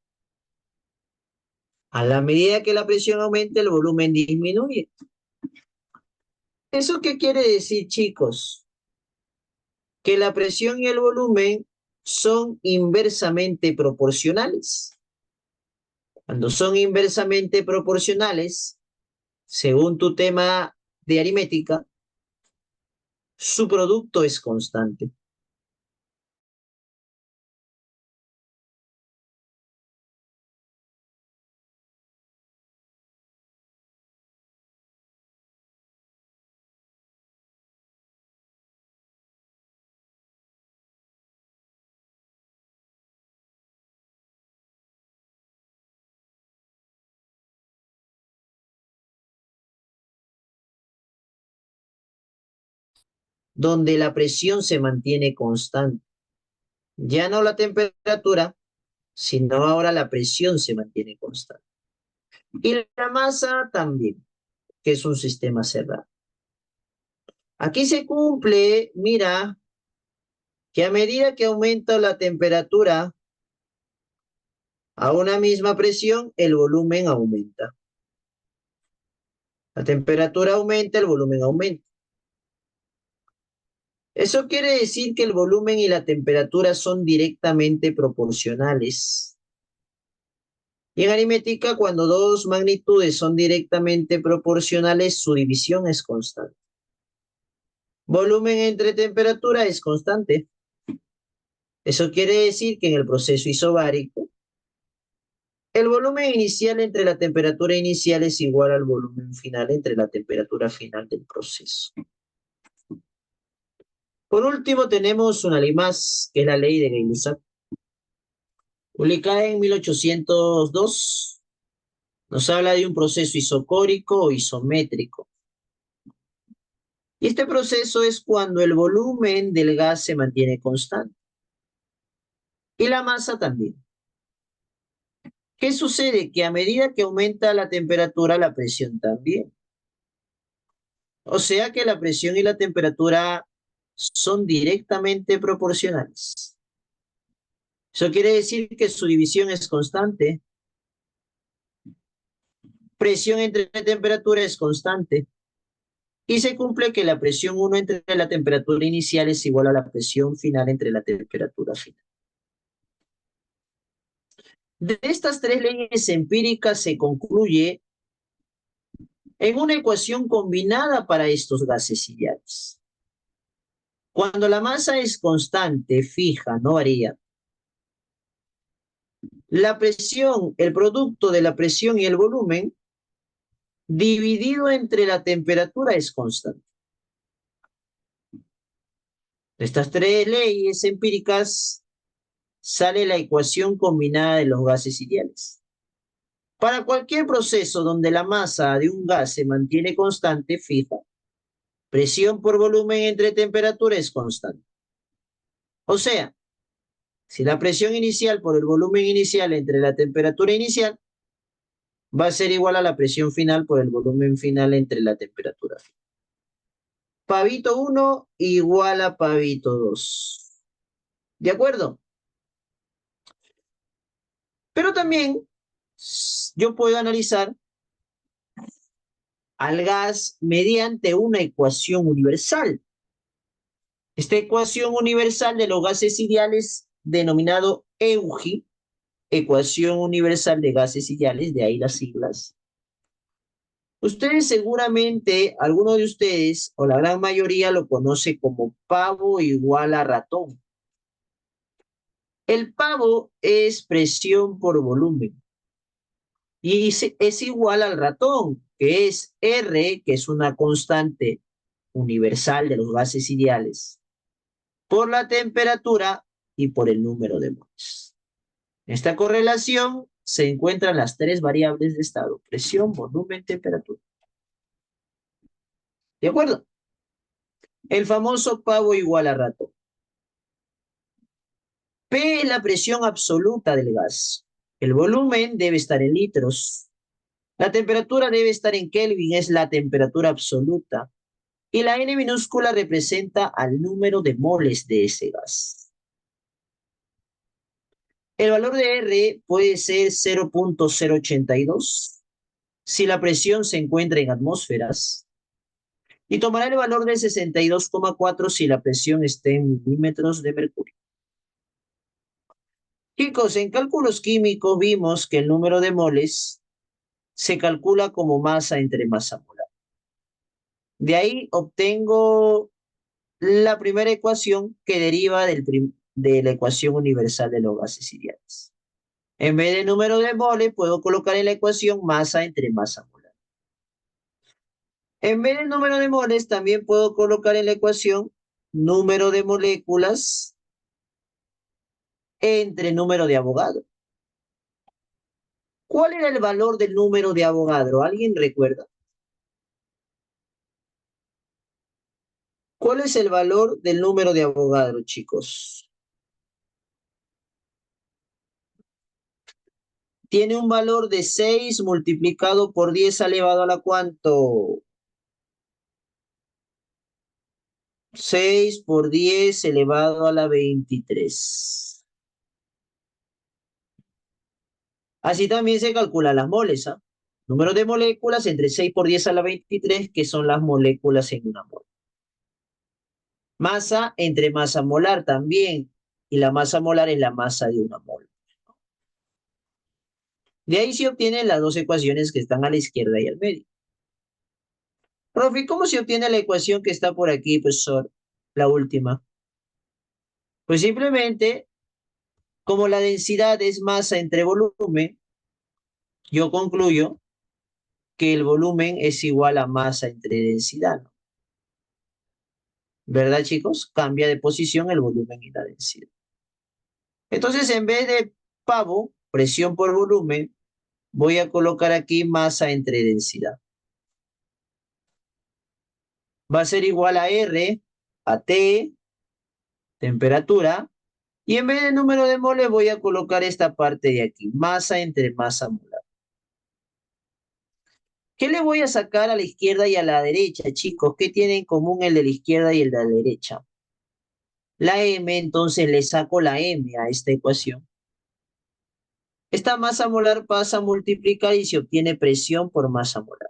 A la medida que la presión aumenta, el volumen disminuye. ¿Eso qué quiere decir, chicos? Que la presión y el volumen son inversamente proporcionales. Cuando son inversamente proporcionales, según tu tema de aritmética, su producto es constante. Donde la presión se mantiene constante. Ya no la temperatura, sino ahora la presión se mantiene constante. Y la masa también, que es un sistema cerrado. Aquí se cumple, mira, que a medida que aumenta la temperatura a una misma presión, el volumen aumenta. La temperatura aumenta, el volumen aumenta. Eso quiere decir que el volumen y la temperatura son directamente proporcionales. Y en aritmética, cuando dos magnitudes son directamente proporcionales, su división es constante. Volumen entre temperatura es constante. Eso quiere decir que en el proceso isobárico, el volumen inicial entre la temperatura inicial es igual al volumen final entre la temperatura final del proceso. Por último, tenemos una ley más, que es la ley de Gay-Lussac, publicada en 1802. Nos habla de un proceso isocórico o isométrico. Y este proceso es cuando el volumen del gas se mantiene constante. Y la masa también. ¿Qué sucede? Que a medida que aumenta la temperatura, la presión también. O sea que la presión y la temperatura son directamente proporcionales. Eso quiere decir que su división es constante. Presión entre temperatura es constante. Y se cumple que la presión 1 entre la temperatura inicial es igual a la presión final entre la temperatura final. De estas tres leyes empíricas se concluye en una ecuación combinada para estos gases ideales. Cuando la masa es constante, fija, no varía, la presión, el producto de la presión y el volumen, dividido entre la temperatura es constante. De estas tres leyes empíricas sale la ecuación combinada de los gases ideales. Para cualquier proceso donde la masa de un gas se mantiene constante, fija, presión por volumen entre temperatura es constante. O sea, si la presión inicial por el volumen inicial entre la temperatura inicial va a ser igual a la presión final por el volumen final entre la temperatura final. Pavito 1 igual a pavito 2. ¿De acuerdo? Pero también yo puedo analizar al gas mediante una ecuación universal. Esta ecuación universal de los gases ideales, denominado EUGI, ecuación universal de gases ideales, de ahí las siglas. Ustedes seguramente, alguno de ustedes, o la gran mayoría, lo conoce como pavo igual a ratón. El pavo es presión por volumen y es igual al ratón, que es R, que es una constante universal de los gases ideales, por la temperatura y por el número de moles. En esta correlación se encuentran las tres variables de estado: presión, volumen, temperatura. ¿De acuerdo? El famoso pavo igual a ratón. P es la presión absoluta del gas. El volumen debe estar en litros. La temperatura debe estar en Kelvin, es la temperatura absoluta. Y la N minúscula representa al número de moles de ese gas. El valor de R puede ser 0.082 si la presión se encuentra en atmósferas, y tomará el valor de 62,4 si la presión está en milímetros de mercurio. Chicos, en cálculos químicos vimos que el número de moles se calcula como masa entre masa molar. De ahí obtengo la primera ecuación que deriva de la ecuación universal de los gases ideales. En vez de número de moles, puedo colocar en la ecuación masa entre masa molar. En vez del número de moles, también puedo colocar en la ecuación número de moléculas entre número de Avogadro. ¿Cuál era el valor del número de Avogadro? ¿Alguien recuerda? ¿Cuál es el valor del número de Avogadro, chicos? Tiene un valor de 6 multiplicado por 10 elevado a la ¿cuánto? 6 por 10 elevado a la 23. Así también se calculan las moles, ¿ah? Número de moléculas entre 6 por 10 a la 23, que son las moléculas en una mol. Masa entre masa molar también, y la masa molar es la masa de una mol. De ahí se obtienen las dos ecuaciones que están a la izquierda y al medio. Profe, ¿cómo se obtiene la ecuación que está por aquí, profesor? La última. Pues simplemente, como la densidad es masa entre volumen, yo concluyo que el volumen es igual a masa entre densidad, ¿no? ¿Verdad, chicos? Cambia de posición el volumen y la densidad. Entonces, en vez de pavo, presión por volumen, voy a colocar aquí masa entre densidad. Va a ser igual a R, a T, temperatura, y en vez de número de moles voy a colocar esta parte de aquí, masa entre masa molar. ¿Qué le voy a sacar a la izquierda y a la derecha, chicos? ¿Qué tiene en común el de la izquierda y el de la derecha? La M, entonces le saco la M a esta ecuación. Esta masa molar pasa a multiplicar y se obtiene presión por masa molar.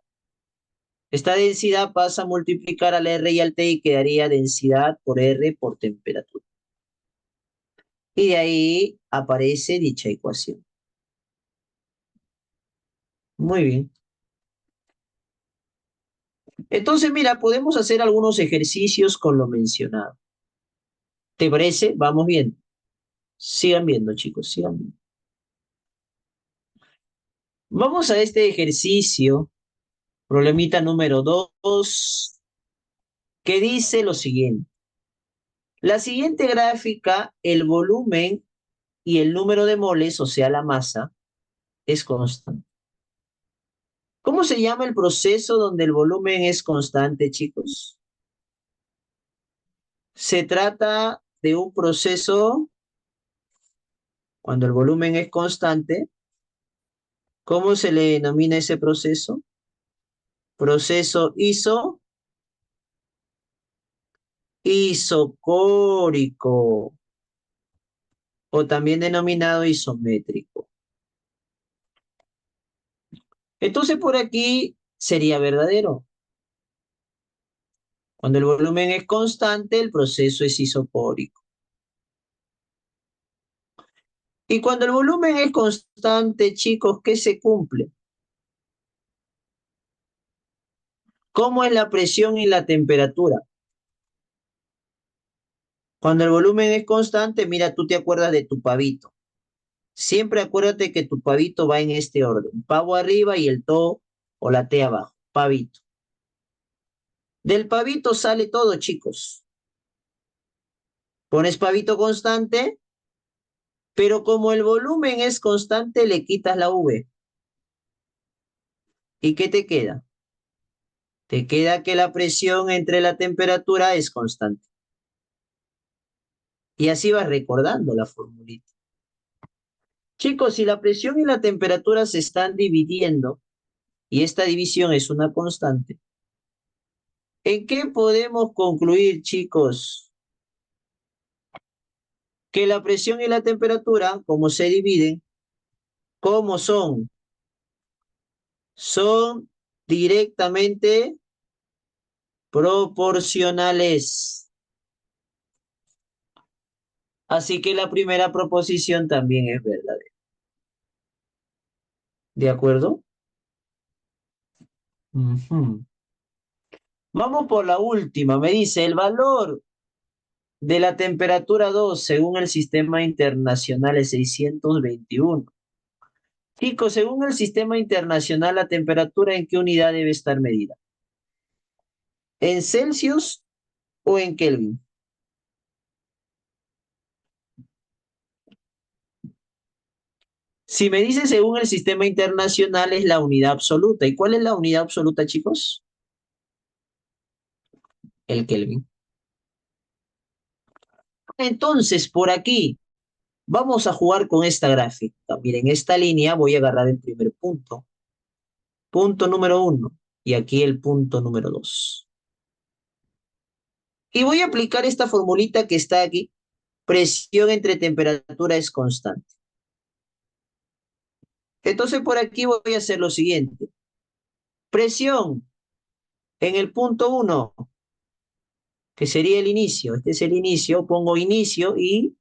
Esta densidad pasa a multiplicar al R y al T y quedaría densidad por R por temperatura. Y de ahí aparece dicha ecuación. Muy bien. Entonces, mira, podemos hacer algunos ejercicios con lo mencionado. ¿Te parece? Vamos viendo. Sigan viendo, chicos, sigan viendo. Vamos a este ejercicio, problemita número 2, que dice lo siguiente. La siguiente gráfica, el volumen y el número de moles, o sea, la masa, es constante. ¿Cómo se llama el proceso donde el volumen es constante, chicos? Se trata de un proceso cuando el volumen es constante. ¿Cómo se le denomina ese proceso? Proceso isocórico o también denominado isométrico. Entonces por aquí sería verdadero. Cuando el volumen es constante, el proceso es isocórico. Y cuando el volumen es constante, chicos, ¿qué se cumple? ¿Cómo es la presión y la temperatura? Cuando el volumen es constante, mira, tú te acuerdas de tu pavito. Siempre acuérdate que tu pavito va en este orden. Pavo arriba y el to o la T abajo. Pavito. Del pavito sale todo, chicos. Pones pavito constante, pero como el volumen es constante, le quitas la V. ¿Y qué te queda? Te queda que la presión entre la temperatura es constante. Y así vas recordando la formulita. Chicos, si la presión y la temperatura se están dividiendo, y esta división es una constante, ¿en qué podemos concluir, chicos? Que la presión y la temperatura, como se dividen, ¿cómo son? Son directamente proporcionales. Así que la primera proposición también es verdadera. ¿De acuerdo? Ujú. Vamos por la última. Me dice el valor de la temperatura 2 según el sistema internacional es 621. Chicos, según el sistema internacional, la temperatura en qué unidad debe estar medida. ¿En Celsius o en Kelvin? Si me dice según el sistema internacional es la unidad absoluta. ¿Y cuál es la unidad absoluta, chicos? El Kelvin. Entonces, por aquí, vamos a jugar con esta gráfica. Miren, esta línea voy a agarrar el primer punto. Punto número 1. Y aquí el punto número 2. Y voy a aplicar esta formulita que está aquí. Presión entre temperatura es constante. Entonces, por aquí voy a hacer lo siguiente. Presión en el punto 1, que sería el inicio. Este es el inicio. Pongo inicio y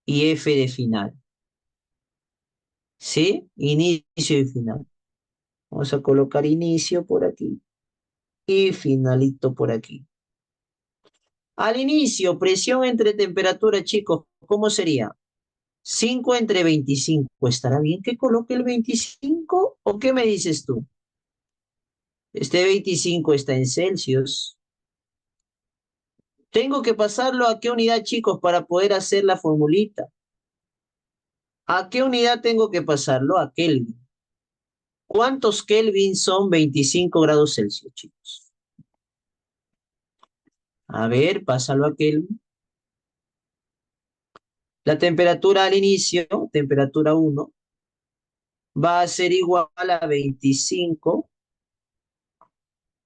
F de final. ¿Sí? Inicio y final. Vamos a colocar inicio por aquí y finalito por aquí. Al inicio, presión entre temperatura, chicos, ¿cómo sería? 5 entre 25. ¿Estará bien que coloque el 25 o qué me dices tú? Este 25 está en Celsius. Tengo que pasarlo a qué unidad, chicos, para poder hacer la formulita. ¿A qué unidad tengo que pasarlo? A Kelvin. ¿Cuántos Kelvin son 25 grados Celsius, chicos? A ver, pásalo a Kelvin. La temperatura al inicio, temperatura 1, va a ser igual a 25.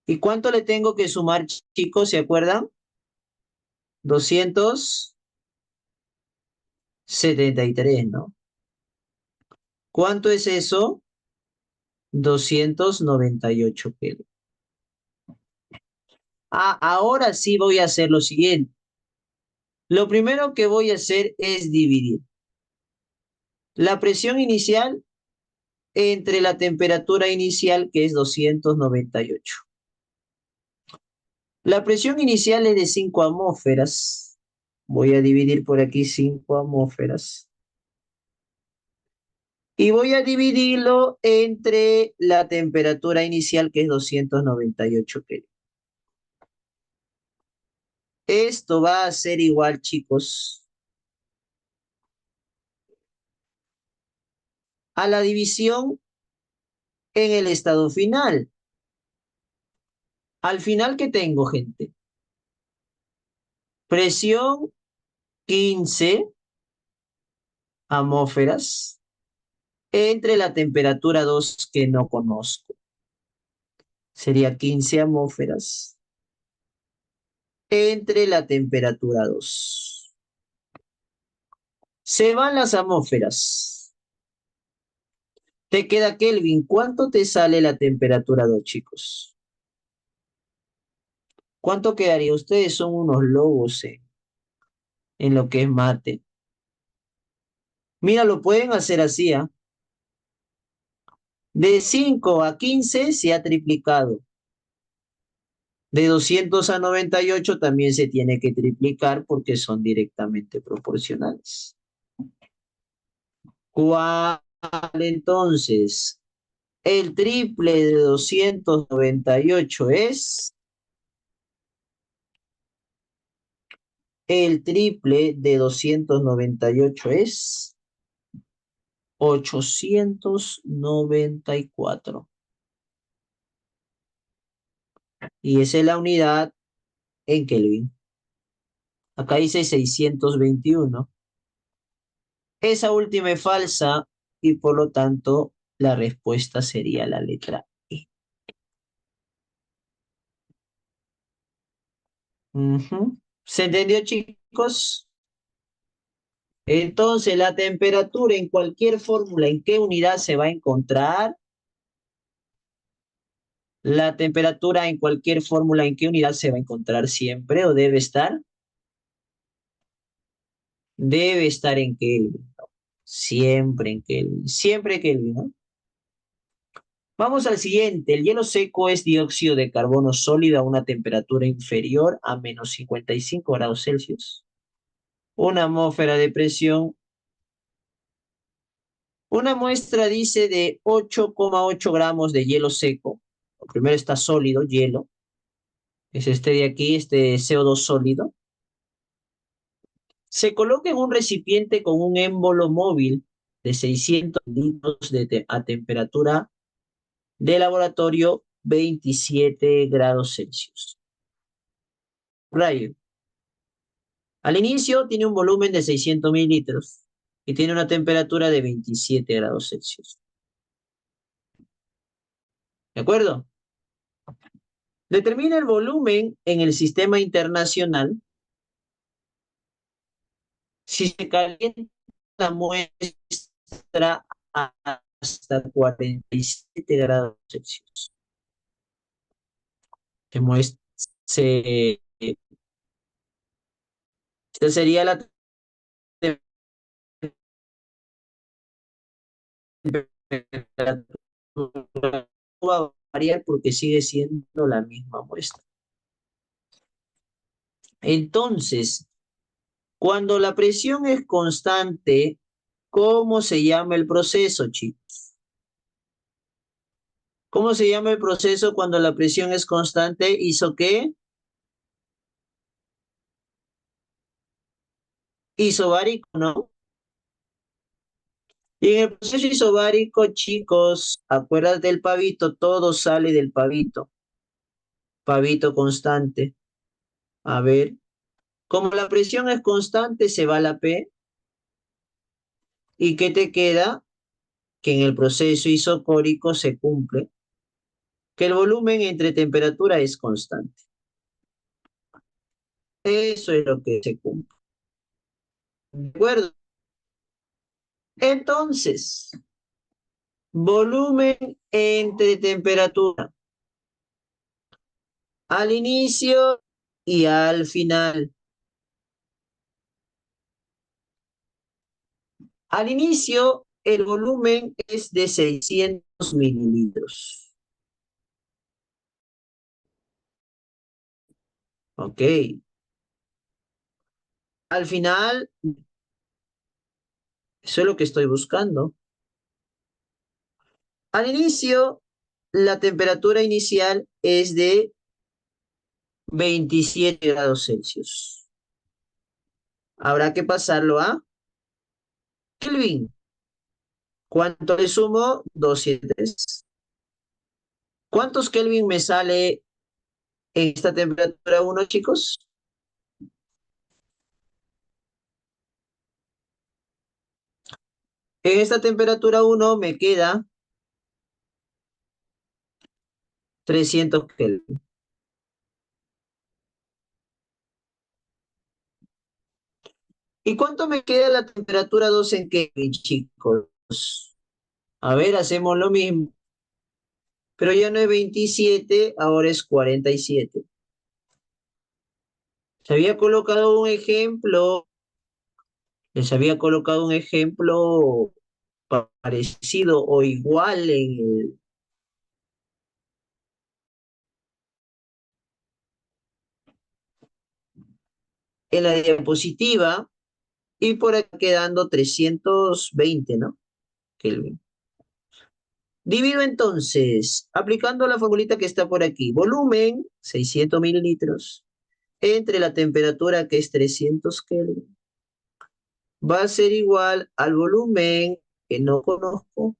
¿Y cuánto le tengo que sumar, chicos? ¿Se acuerdan? 273, ¿no? ¿Cuánto es eso? 298 Kelvin. Ah, ahora sí voy a hacer lo siguiente. Lo primero que voy a hacer es dividir la presión inicial entre la temperatura inicial, que es 298. La presión inicial es de 5 atmósferas. Voy a dividir por aquí 5 atmósferas. Y voy a dividirlo entre la temperatura inicial, que es 298 Kelvin. Esto va a ser igual, chicos, a la división en el estado final. Al final, ¿qué tengo, gente? Presión 15 atmósferas entre la temperatura 2 que no conozco. Sería 15 atmósferas entre la temperatura 2. Se van las atmósferas. Te queda Kelvin. ¿Cuánto te sale la temperatura 2, chicos? ¿Cuánto quedaría? Ustedes son unos lobos en lo que es mate. Mira, lo pueden hacer así, ¿ah? De 5 a 15 se ha triplicado. De 200 a 98 también se tiene que triplicar porque son directamente proporcionales. ¿Cuál entonces? El triple de 298 es... El triple de 298 es 894. Y esa es la unidad en Kelvin. Acá dice 621. Esa última es falsa y por lo tanto la respuesta sería la letra E. Ujú. ¿Se entendió, chicos? Entonces, la temperatura en cualquier fórmula, ¿en qué unidad se va a encontrar? La temperatura en cualquier fórmula, ¿en qué unidad se va a encontrar siempre o debe estar? Debe estar en Kelvin, ¿no? Siempre en Kelvin, siempre Kelvin, ¿no? Vamos al siguiente. El hielo seco es dióxido de carbono sólido a una temperatura inferior a menos 55 grados Celsius. Una atmósfera de presión. Una muestra dice de 8,8 gramos de hielo seco. Primero está sólido, hielo. Es este de aquí, este CO2 sólido. Se coloca en un recipiente con un émbolo móvil de 600 litros a temperatura de laboratorio 27 grados Celsius. Rayo. Al inicio tiene un volumen de 600 mililitros y tiene una temperatura de 27 grados Celsius. ¿De acuerdo? Determina el volumen en el sistema internacional si se calienta la muestra hasta 47 grados Celsius. Se muestra, se, esta sería la temperatura. Va a variar porque sigue siendo la misma muestra. Entonces, cuando la presión es constante, ¿cómo se llama el proceso, chicos? ¿Cómo se llama el proceso cuando la presión es constante? ¿Hizo qué? Isobárico, ¿no? Y en el proceso isobárico, chicos, acuérdate del pavito, todo sale del pavito. Pavito constante. A ver, como la presión es constante, se va la P. ¿Y qué te queda? Que en el proceso isocórico se cumple, que el volumen entre temperatura es constante. Eso es lo que se cumple. ¿De acuerdo? Entonces, volumen entre temperatura al inicio y al final. Al inicio, el volumen es de 600 mililitros. Ok. Al final, eso es lo que estoy buscando. Al inicio, la temperatura inicial es de 27 grados Celsius. Habrá que pasarlo a Kelvin. ¿Cuánto le sumo? 203. ¿Cuántos Kelvin me sale en esta temperatura uno, chicos? En esta temperatura uno me queda 300 Kelvin. ¿Y cuánto me queda la temperatura 2 en Kelvin, chicos? A ver, hacemos lo mismo. Pero ya no es 27, ahora es 47. Se había colocado un ejemplo, les había colocado un ejemplo parecido o igual en la diapositiva y por aquí quedando 320, ¿no? Kelvin. Divido entonces, aplicando la formulita que está por aquí, volumen, 600 mililitros, entre la temperatura que es 300 Kelvin, va a ser igual al volumen que no conozco,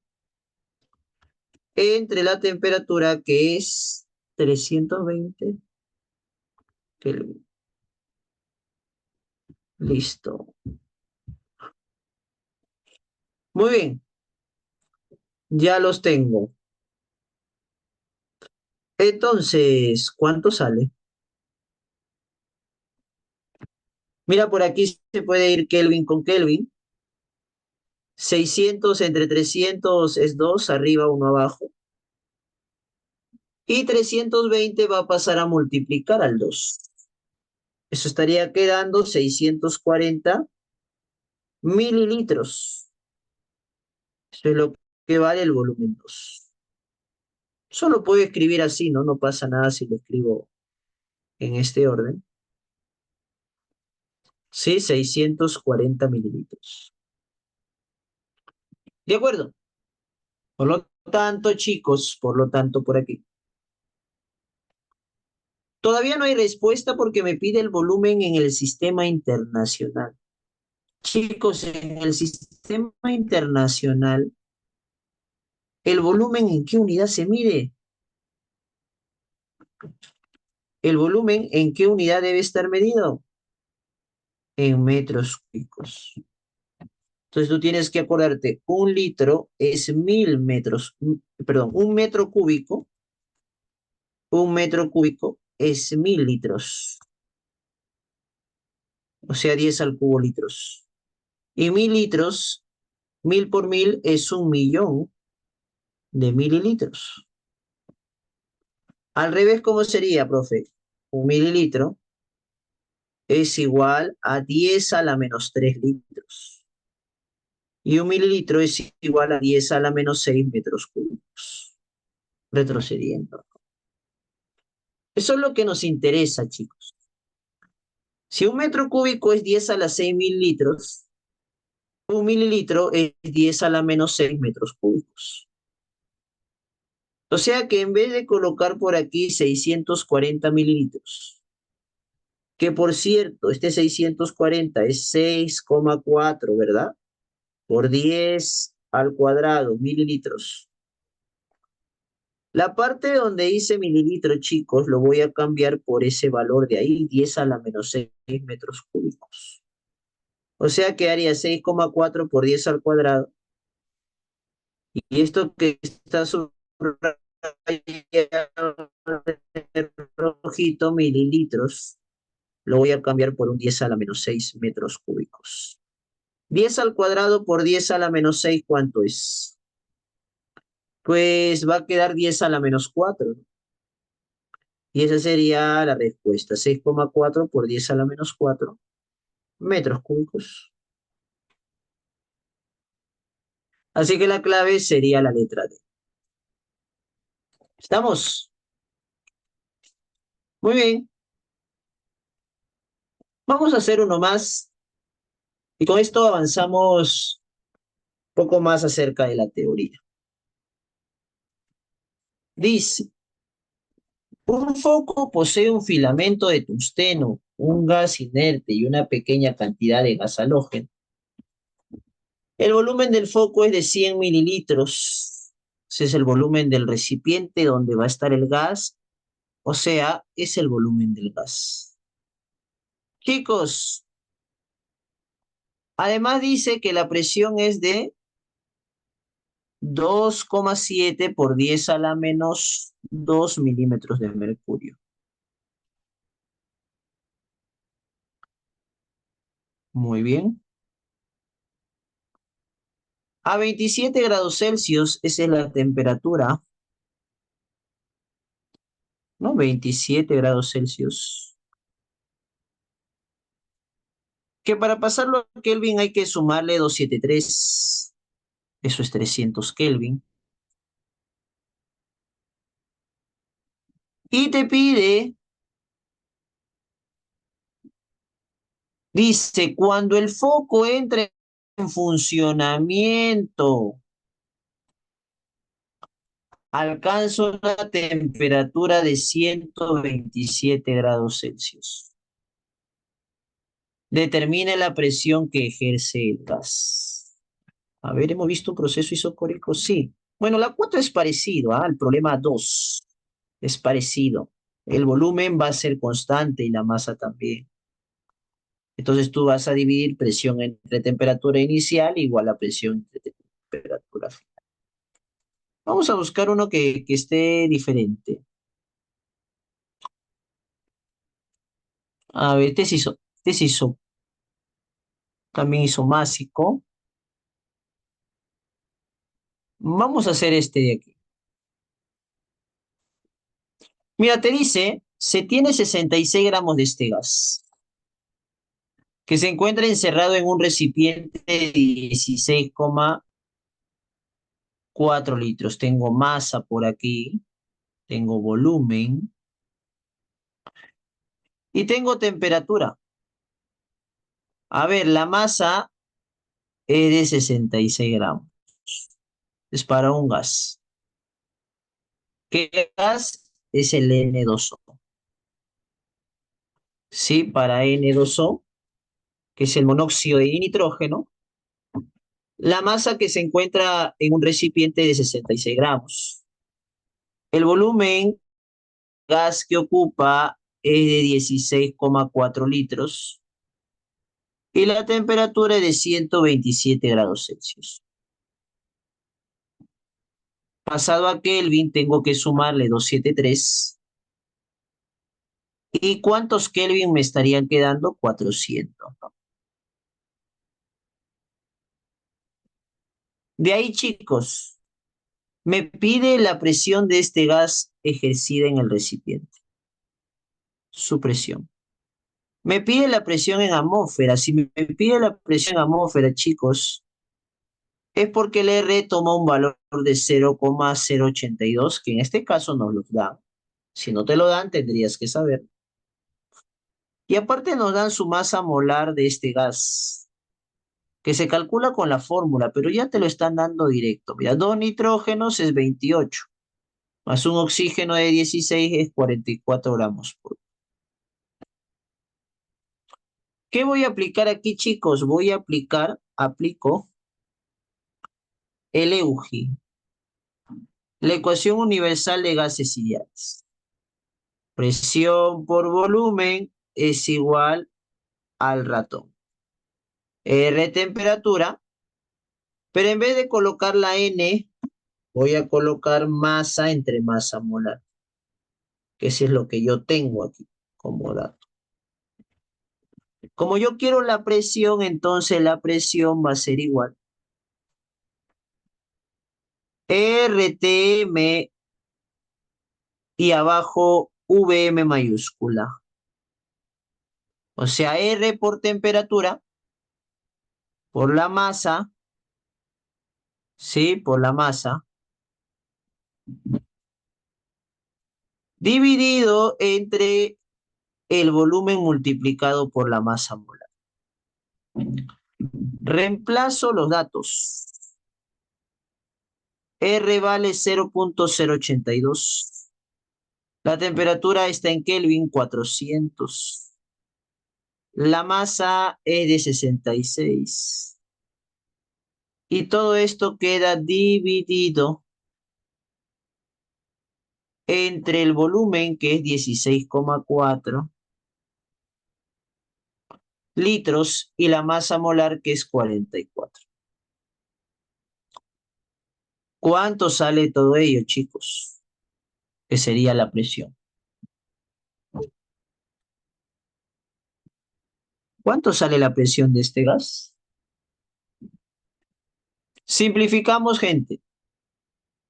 entre la temperatura que es 320 Kelvin. Listo. Muy bien, ya los tengo. Entonces, ¿cuánto sale? Mira, por aquí se puede ir Kelvin con Kelvin. 600 entre 300 es 2, arriba uno abajo. Y 320 va a pasar a multiplicar al 2. Eso estaría quedando 640 mililitros. Eso es lo que vale el volumen 2. Solo puedo escribir así, ¿no? No pasa nada si lo escribo en este orden. Sí, 640 mililitros. ¿De acuerdo? Por lo tanto, chicos, por lo tanto, por aquí. Todavía no hay respuesta porque me pide el volumen en el sistema internacional. Chicos, en el sistema internacional, ¿el volumen en qué unidad se mide? ¿El volumen en qué unidad debe estar medido? En metros cúbicos. Entonces tú tienes que acordarte, un litro es 1000 metros, perdón, un metro cúbico es 1000 litros, o sea, 10 al cubo litros. Y 1000 litros, 1000 por 1000 es 1 millón de mililitros. Al revés, ¿cómo sería, profe? Un mililitro es igual a 10 a la menos 3 litros. Y un mililitro es igual a 10 a la menos 6 metros cúbicos. Retrocediendo. Eso es lo que nos interesa, chicos. Si un metro cúbico es 10 a la 6.000 litros, un mililitro es 10 a la menos 6 metros cúbicos. O sea que en vez de colocar por aquí 640 mililitros, que por cierto, este 640 es 6,4, ¿verdad? Por 10 al cuadrado, mililitros. La parte donde dice mililitros, chicos, lo voy a cambiar por ese valor de ahí, 10 a la menos 6 metros cúbicos. O sea que haría 6,4 por 10 al cuadrado. Y esto que está subrayado en rojito, mililitros, lo voy a cambiar por un 10 a la menos 6 metros cúbicos. 10 al cuadrado por 10 a la menos 6, ¿cuánto es? Pues va a quedar 10 a la menos 4. Y esa sería la respuesta, 6,4 por 10 a la menos 4 metros cúbicos. Así que la clave sería la letra D. ¿Estamos? Muy bien. Vamos a hacer uno más y con esto avanzamos un poco más acerca de la teoría. Dice, un foco posee un filamento de tungsteno, un gas inerte y una pequeña cantidad de gas halógeno. El volumen del foco es de 100 mililitros. Ese es el volumen del recipiente donde va a estar el gas, o sea, es el volumen del gas. Chicos, además dice que la presión es de 2,7 por 10 a la menos 2 milímetros de mercurio. Muy bien. A 27 grados Celsius, esa es la temperatura, ¿no? 27 grados Celsius. Que para pasarlo a Kelvin hay que sumarle 273. Eso es 300 Kelvin. Y te pide, dice, cuando el foco entre en funcionamiento, alcanza una temperatura de 127 grados Celsius. Determine la presión que ejerce el gas. A ver, ¿hemos visto un proceso isocórico? Sí. Bueno, la cuota es parecido al problema 2. Es parecido. El volumen va a ser constante y la masa también. Entonces tú vas a dividir presión entre temperatura inicial igual a presión entre temperatura final. Vamos a buscar uno que esté diferente. A ver, este se hizo también isomásico. Vamos a hacer este de aquí. Mira, te dice, se tiene 66 gramos de este gas, que se encuentra encerrado en un recipiente de 16,4 litros. Tengo masa por aquí, tengo volumen y tengo temperatura. A ver, la masa es de 66 gramos. Es para un gas. ¿Qué gas? Es el N2O. Sí, para N2O, que es el monóxido de nitrógeno, la masa que se encuentra en un recipiente de 66 gramos. El volumen gas que ocupa es de 16,4 litros y la temperatura es de 127 grados Celsius. Pasado a Kelvin, tengo que sumarle 273. ¿Y cuántos Kelvin me estarían quedando? 400, ¿no? De ahí, chicos, me pide la presión de este gas ejercida en el recipiente, su presión. Me pide la presión en atmósfera. Si me pide la presión en atmósfera, chicos, es porque el R toma un valor de 0,082, que en este caso nos lo dan. Si no te lo dan, tendrías que saber. Y aparte nos dan su masa molar de este gas, que se calcula con la fórmula, pero ya te lo están dando directo. Mira, 2 nitrógenos es 28, más un oxígeno de 16 es 44 gramos. ¿Qué voy a aplicar aquí, chicos? Aplico Eleugi, la ecuación universal de gases ideales. Presión por volumen es igual al ratón. R temperatura, pero en vez de colocar la N, voy a colocar masa entre masa molar, que eso es lo que yo tengo aquí como dato. Como yo quiero la presión, entonces la presión va a ser igual. RTM y abajo VM mayúscula. O sea, R por temperatura, por la masa, ¿sí? Por la masa, dividido entre el volumen multiplicado por la masa molar. Reemplazo los datos. R vale 0.082. La temperatura está en Kelvin 400. La masa es de 66. Y todo esto queda dividido entre el volumen, que es 16,4 litros, y la masa molar, que es 44. ¿Cuánto sale todo ello, chicos? Que sería la presión. ¿Cuánto sale la presión de este gas? Simplificamos, gente.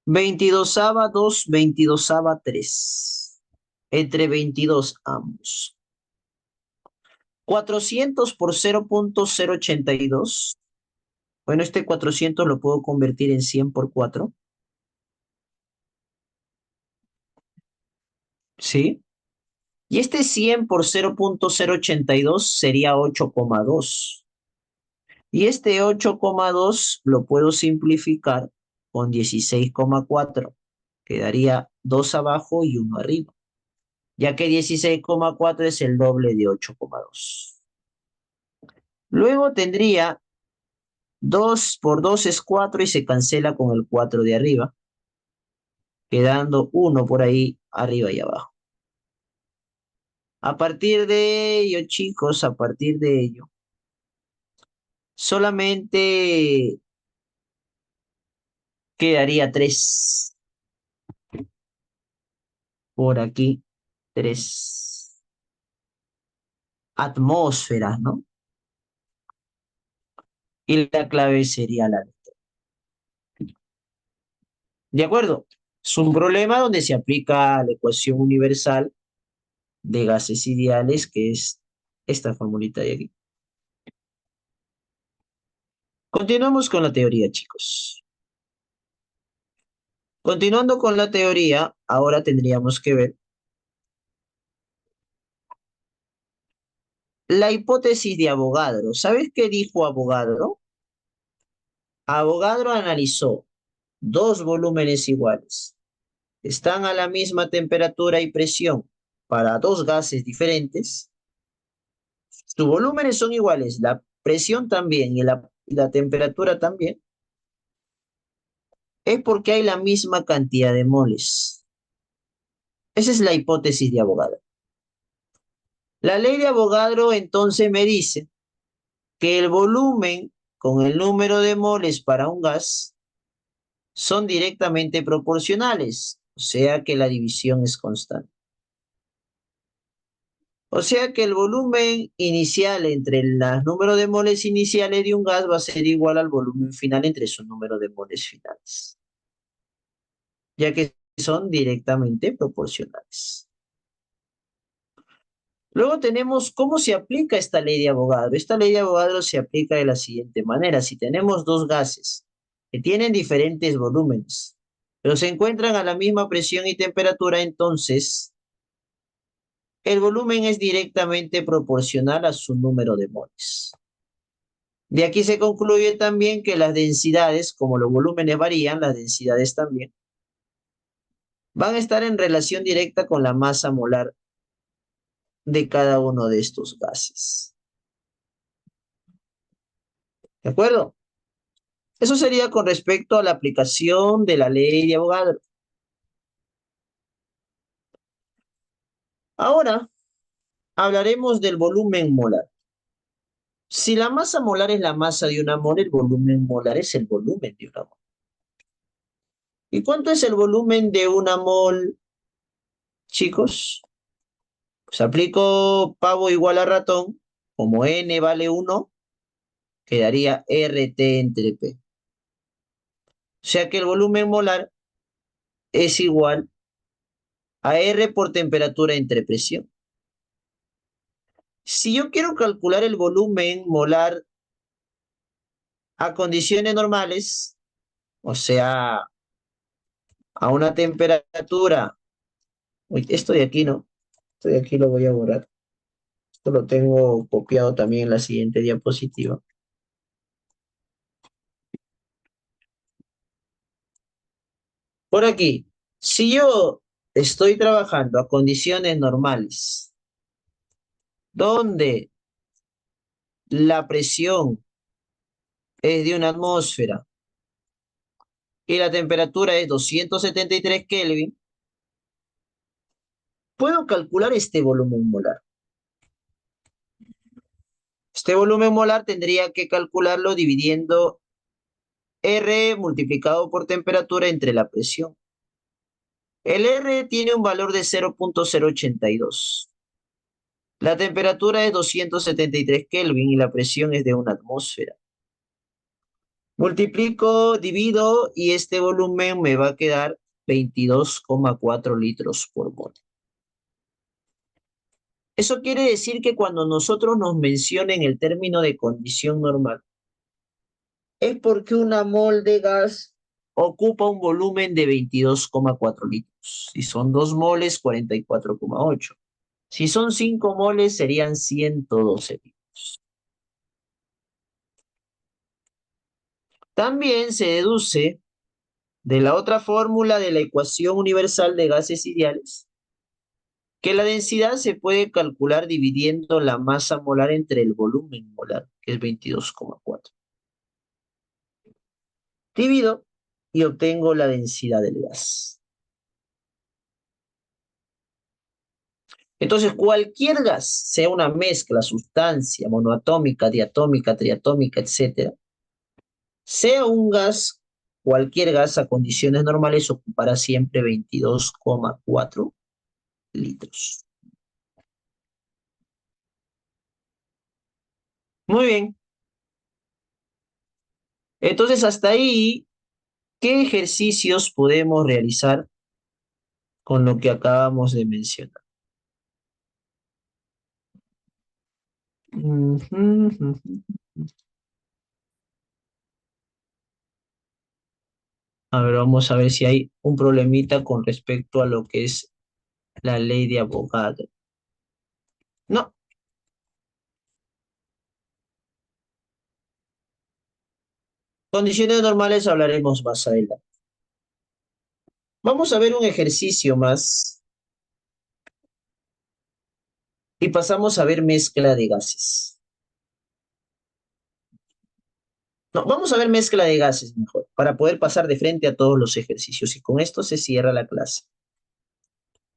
22ava 2, 22ava 3. Entre 22 ambos. 400 por 0.082. Bueno, este 400 lo puedo convertir en 100 por 4. ¿Sí? Y este 100 por 0.082 sería 8,2. Y este 8,2 lo puedo simplificar con 16,4. Quedaría 2 abajo y 1 arriba, ya que 16,4 es el doble de 8,2. Luego tendría 2 por 2 es 4 y se cancela con el 4 de arriba, quedando 1 por ahí arriba y abajo. A partir de ello, chicos, a partir de ello, solamente quedaría 3 por aquí, 3 atmósferas, ¿no? Y la clave sería la letra. ¿De acuerdo? Es un problema donde se aplica la ecuación universal de gases ideales, que es esta formulita de aquí. Continuamos con la teoría, chicos. Continuando con la teoría, ahora tendríamos que ver la hipótesis de Avogadro. ¿Sabes qué dijo Avogadro? Avogadro analizó dos volúmenes iguales. Están a la misma temperatura y presión para dos gases diferentes. Sus volúmenes son iguales, la presión también y la temperatura también. Es porque hay la misma cantidad de moles. Esa es la hipótesis de Avogadro. La ley de Avogadro entonces me dice que el volumen con el número de moles para un gas son directamente proporcionales, o sea que la división es constante. O sea que el volumen inicial entre el número de moles iniciales de un gas va a ser igual al volumen final entre su número de moles finales, ya que son directamente proporcionales. Luego tenemos cómo se aplica esta ley de Avogadro. Esta ley de Avogadro se aplica de la siguiente manera. Si tenemos dos gases que tienen diferentes volúmenes, pero se encuentran a la misma presión y temperatura, entonces el volumen es directamente proporcional a su número de moles. De aquí se concluye también que las densidades, como los volúmenes varían, las densidades también, van a estar en relación directa con la masa molar de cada uno de estos gases. ¿De acuerdo? Eso sería con respecto a la aplicación de la ley de Avogadro. Ahora hablaremos del volumen molar. Si la masa molar es la masa de una mol, el volumen molar es el volumen de una mol. ¿Y cuánto es el volumen de una mol, chicos? Pues aplico pavo igual a ratón, como n vale 1, quedaría RT entre P. O sea que el volumen molar es igual a R por temperatura entre presión. Si yo quiero calcular el volumen molar a condiciones normales, o sea, a una temperatura, uy, esto de aquí no, esto de aquí lo voy a borrar. Esto lo tengo copiado también en la siguiente diapositiva. Por aquí, si yo estoy trabajando a condiciones normales, donde la presión es de una atmósfera y la temperatura es 273 Kelvin, puedo calcular este volumen molar. Este volumen molar tendría que calcularlo dividiendo R multiplicado por temperatura entre la presión. El R tiene un valor de 0.082. La temperatura es 273 Kelvin y la presión es de una atmósfera. Multiplico, divido y este volumen me va a quedar 22,4 litros por mol. Eso quiere decir que cuando nosotros nos mencionen el término de condición normal, es porque una mol de gas ocupa un volumen de 22,4 litros. Si son 2 moles, 44,8. Si son 5 moles, serían 112 litros. También se deduce de la otra fórmula de la ecuación universal de gases ideales que la densidad se puede calcular dividiendo la masa molar entre el volumen molar, que es 22,4. Divido y obtengo la densidad del gas. Entonces, cualquier gas, sea una mezcla, sustancia, monoatómica, diatómica, triatómica, etcétera, sea un gas, cualquier gas a condiciones normales ocupará siempre 22,4 litros. Muy bien. Entonces, hasta ahí, ¿qué ejercicios podemos realizar con lo que acabamos de mencionar? Ujú. A ver, vamos a ver si hay un problemita con respecto a lo que es la ley de Avogadro. No, condiciones normales hablaremos más adelante. Vamos a ver un ejercicio más y pasamos a ver mezcla de gases. No, vamos a ver mezcla de gases mejor, para poder pasar de frente a todos los ejercicios y con esto se cierra la clase.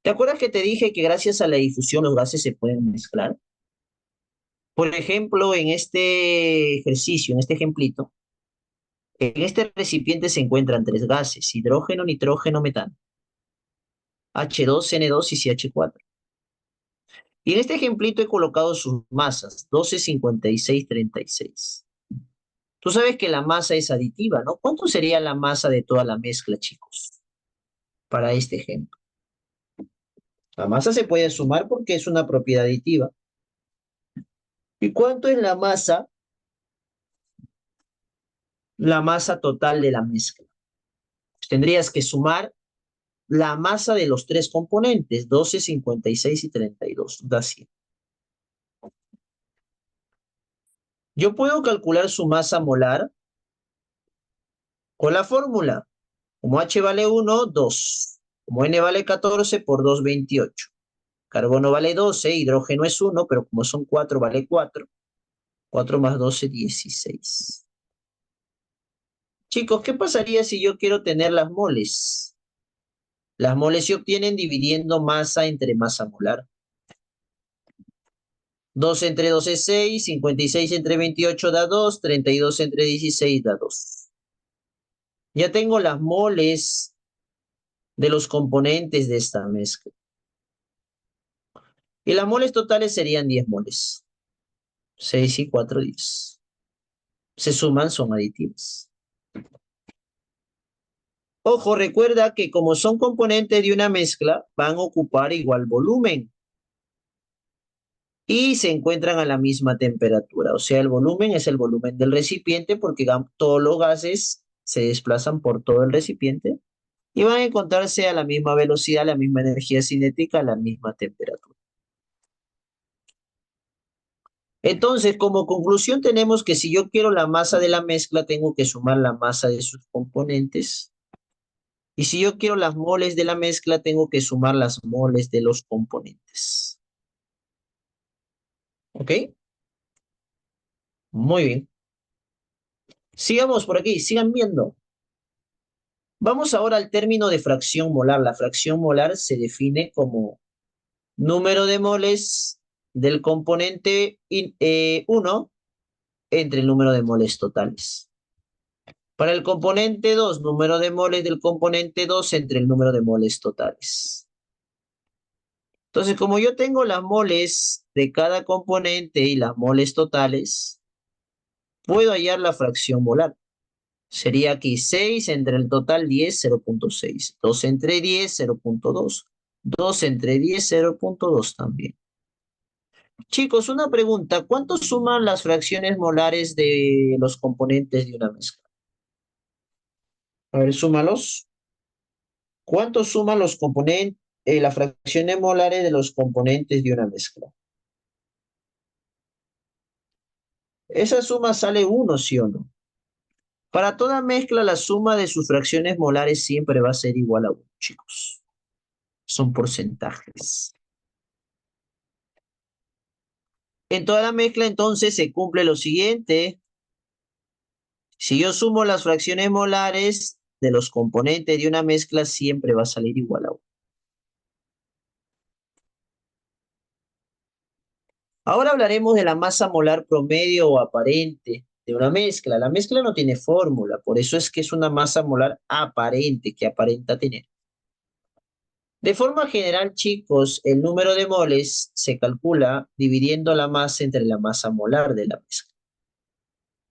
¿Te acuerdas que te dije que gracias a la difusión los gases se pueden mezclar? Por ejemplo, en este ejercicio, en este ejemplito, en este recipiente se encuentran tres gases: hidrógeno, nitrógeno, metano, H2, N2 y CH4. Y en este ejemplito he colocado sus masas, 12, 56, 36. Tú sabes que la masa es aditiva, ¿no? ¿Cuánto sería la masa de toda la mezcla, chicos? Para este ejemplo. La masa se puede sumar porque es una propiedad aditiva. ¿Y cuánto es la masa? La masa total de la mezcla. Pues tendrías que sumar la masa de los tres componentes, 12, 56 y 32, da 100. Yo puedo calcular su masa molar con la fórmula. Como H vale 1, 2. Como N vale 14, por 2, 28. Carbono vale 12, hidrógeno es 1, pero como son 4, vale 4. 4 más 12, 16. Chicos, ¿qué pasaría si yo quiero tener las moles? Las moles se obtienen dividiendo masa entre masa molar. 2 entre 2 es 6, 56 entre 28 da 2, 32 entre 16 da 2. Ya tengo las moles de los componentes de esta mezcla. Y las moles totales serían 10 moles. 6 y 4, 10. Se suman, son aditivas. Ojo, recuerda que como son componentes de una mezcla, van a ocupar igual volumen y se encuentran a la misma temperatura. O sea, el volumen es el volumen del recipiente porque todos los gases se desplazan por todo el recipiente y van a encontrarse a la misma velocidad, la misma energía cinética, a la misma temperatura. Entonces, como conclusión tenemos que si yo quiero la masa de la mezcla, tengo que sumar la masa de sus componentes. Y si yo quiero las moles de la mezcla, tengo que sumar las moles de los componentes. ¿Ok? Muy bien. Sigamos por aquí, sigan viendo. Vamos ahora al término de fracción molar. La fracción molar se define como número de moles del componente 1 entre el número de moles totales. Para el componente 2, número de moles del componente 2 entre el número de moles totales. Entonces, como yo tengo las moles de cada componente y las moles totales, puedo hallar la fracción molar. Sería aquí 6 entre el total 10, 0.6. 2 entre 10, 0.2. 2 entre 10, 0.2 también. Chicos, una pregunta. ¿Cuánto suman las fracciones molares de los componentes de una mezcla? A ver, súmalos. ¿Cuánto suman los componentes, las fracciones molares de los componentes de una mezcla? Esa suma sale 1, ¿sí o no? Para toda mezcla, la suma de sus fracciones molares siempre va a ser igual a 1, chicos. Son porcentajes. En toda la mezcla, entonces, se cumple lo siguiente. Si yo sumo las fracciones molares de los componentes de una mezcla, siempre va a salir igual a 1. Ahora hablaremos de la masa molar promedio o aparente de una mezcla. La mezcla no tiene fórmula, por eso es que es una masa molar aparente, que aparenta tener. De forma general, chicos, el número de moles se calcula dividiendo la masa entre la masa molar de la mezcla.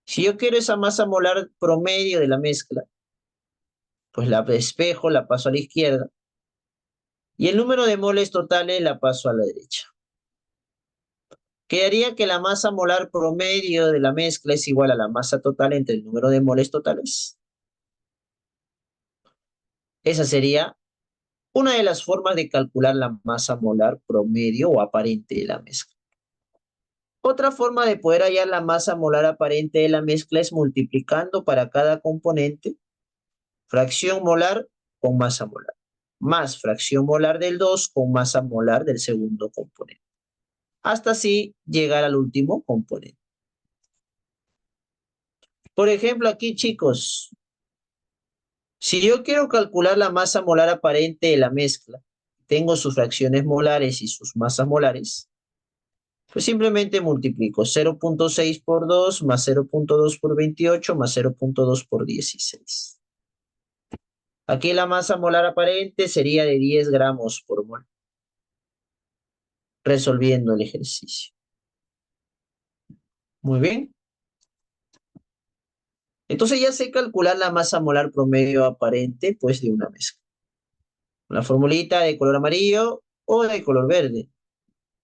Si yo quiero esa masa molar promedio de la mezcla, pues la despejo, la paso a la izquierda, y el número de moles totales la paso a la derecha. Quedaría que la masa molar promedio de la mezcla es igual a la masa total entre el número de moles totales. Esa sería una de las formas de calcular la masa molar promedio o aparente de la mezcla. Otra forma de poder hallar la masa molar aparente de la mezcla es multiplicando para cada componente fracción molar con masa molar, más fracción molar del 2 con masa molar del segundo componente, hasta así llegar al último componente. Por ejemplo, aquí, chicos, si yo quiero calcular la masa molar aparente de la mezcla, tengo sus fracciones molares y sus masas molares, pues simplemente multiplico 0.6 por 2 más 0.2 por 28 más 0.2 por 16. Aquí la masa molar aparente sería de 10 gramos por mol, resolviendo el ejercicio. Muy bien. Entonces ya sé calcular la masa molar promedio aparente, pues, de una mezcla. Una formulita de color amarillo o de color verde,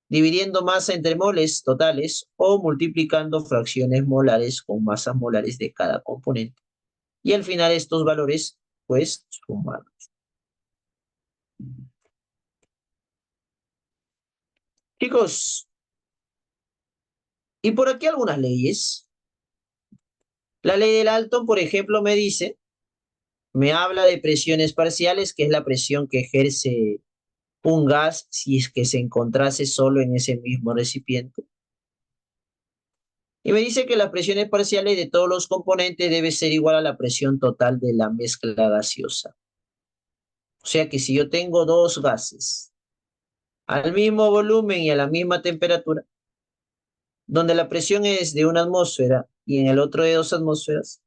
dividiendo masa entre moles totales o multiplicando fracciones molares con masas molares de cada componente. Y al final estos valores, pues, sumarlos. Chicos, y por aquí algunas leyes. La ley del Dalton, por ejemplo, me habla de presiones parciales, que es la presión que ejerce un gas si es que se encontrase solo en ese mismo recipiente. Y me dice que las presiones parciales de todos los componentes debe ser igual a la presión total de la mezcla gaseosa. O sea que si yo tengo dos gases al mismo volumen y a la misma temperatura, donde la presión es de 1 atmósfera y en el otro de 2 atmósferas,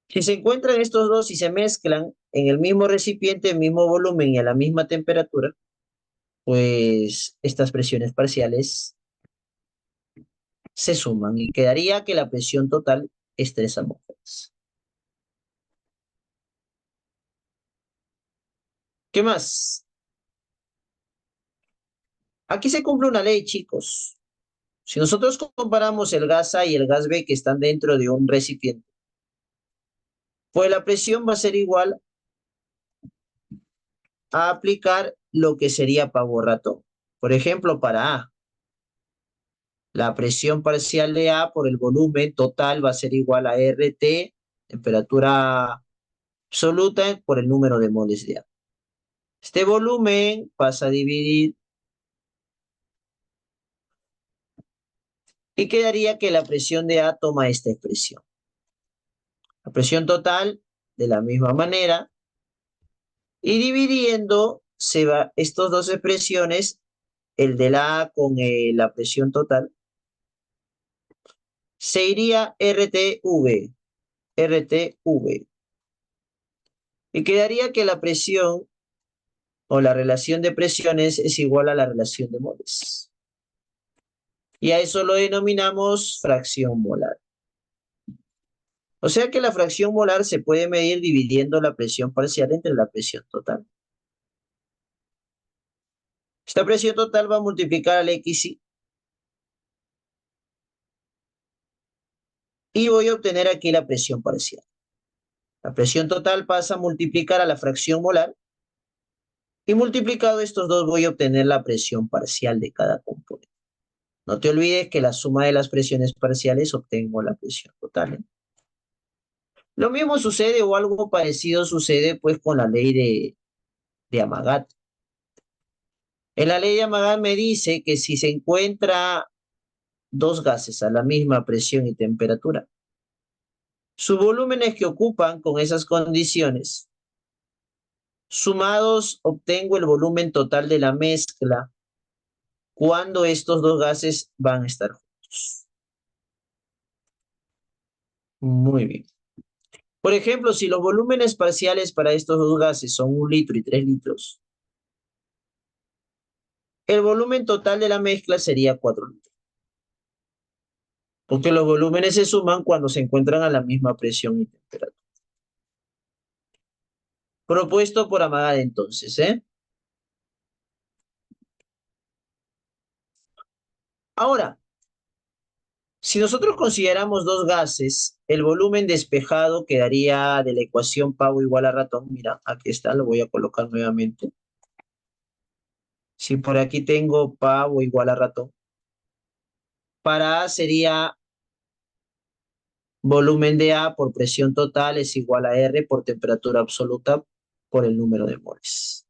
si se encuentran estos dos y se mezclan en el mismo recipiente, el mismo volumen y a la misma temperatura, pues estas presiones parciales se suman y quedaría que la presión total es 3 atmósferas. ¿Qué más? Aquí se cumple una ley, chicos. Si nosotros comparamos el gas A y el gas B que están dentro de un recipiente, pues la presión va a ser igual a aplicar lo que sería Pavot ratón. Por ejemplo, para A, la presión parcial de A por el volumen total va a ser igual a RT, temperatura absoluta, por el número de moles de A. Este volumen pasa a dividir y quedaría que la presión de A toma esta expresión. La presión total, de la misma manera, y dividiendo se va estas dos expresiones, el de la A con la presión total, se iría RTV, y quedaría que la presión o la relación de presiones es igual a la relación de moles. Y a eso lo denominamos fracción molar. O sea que la fracción molar se puede medir dividiendo la presión parcial entre la presión total. Esta presión total va a multiplicar al XY y voy a obtener aquí la presión parcial. La presión total pasa a multiplicar a la fracción molar y multiplicado estos dos voy a obtener la presión parcial de cada componente. No te olvides que la suma de las presiones parciales obtengo la presión total, ¿eh? Lo mismo sucede o algo parecido sucede pues con la ley de Amagat. En la ley de Amagat me dice que si se encuentra dos gases a la misma presión y temperatura, sus volúmenes que ocupan con esas condiciones, sumados obtengo el volumen total de la mezcla cuando estos dos gases van a estar juntos. Muy bien. Por ejemplo, si los volúmenes parciales para estos dos gases son 1 litro y 3 litros, el volumen total de la mezcla sería 4 litros. Porque los volúmenes se suman cuando se encuentran a la misma presión y temperatura. Propuesto por Amagat entonces, ¿eh? Ahora, si nosotros consideramos dos gases, el volumen despejado quedaría de la ecuación pavo igual a ratón. Mira, aquí está, lo voy a colocar nuevamente. Si por aquí tengo pavo igual a ratón, para A sería volumen de A por presión total es igual a R por temperatura absoluta por el número de moles.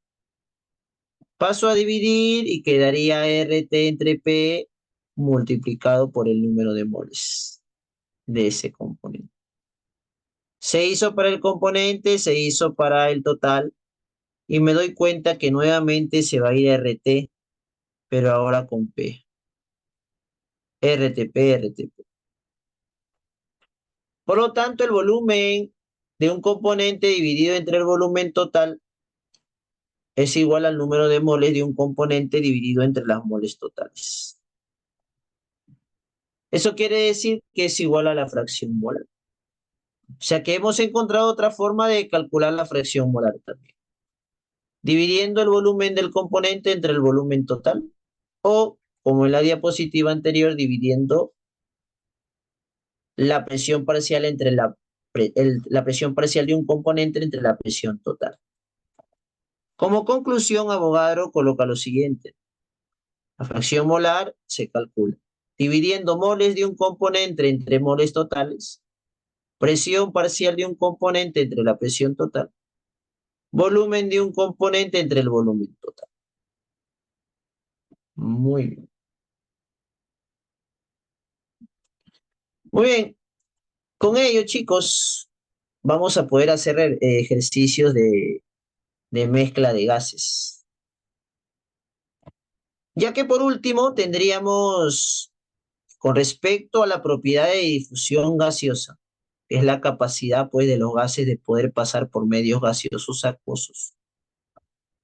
Paso a dividir y quedaría RT entre P multiplicado por el número de moles de ese componente. Se hizo para el componente, se hizo para el total y me doy cuenta que nuevamente se va a ir RT, pero ahora con P. RTP, RTP. Por lo tanto, el volumen de un componente dividido entre el volumen total es igual al número de moles de un componente dividido entre las moles totales. Eso quiere decir que es igual a la fracción molar. O sea que hemos encontrado otra forma de calcular la fracción molar también. Dividiendo el volumen del componente entre el volumen total o, como en la diapositiva anterior, dividiendo la presión parcial entre la presión parcial de un componente entre la presión total. Como conclusión, Avogadro coloca lo siguiente. La fracción molar se calcula dividiendo moles de un componente entre moles totales, presión parcial de un componente entre la presión total, volumen de un componente entre el volumen total. Muy bien. Muy bien, con ello, chicos, vamos a poder hacer ejercicios de mezcla de gases. Ya que por último tendríamos, con respecto a la propiedad de difusión gaseosa, que es la capacidad pues de los gases de poder pasar por medios gaseosos acuosos.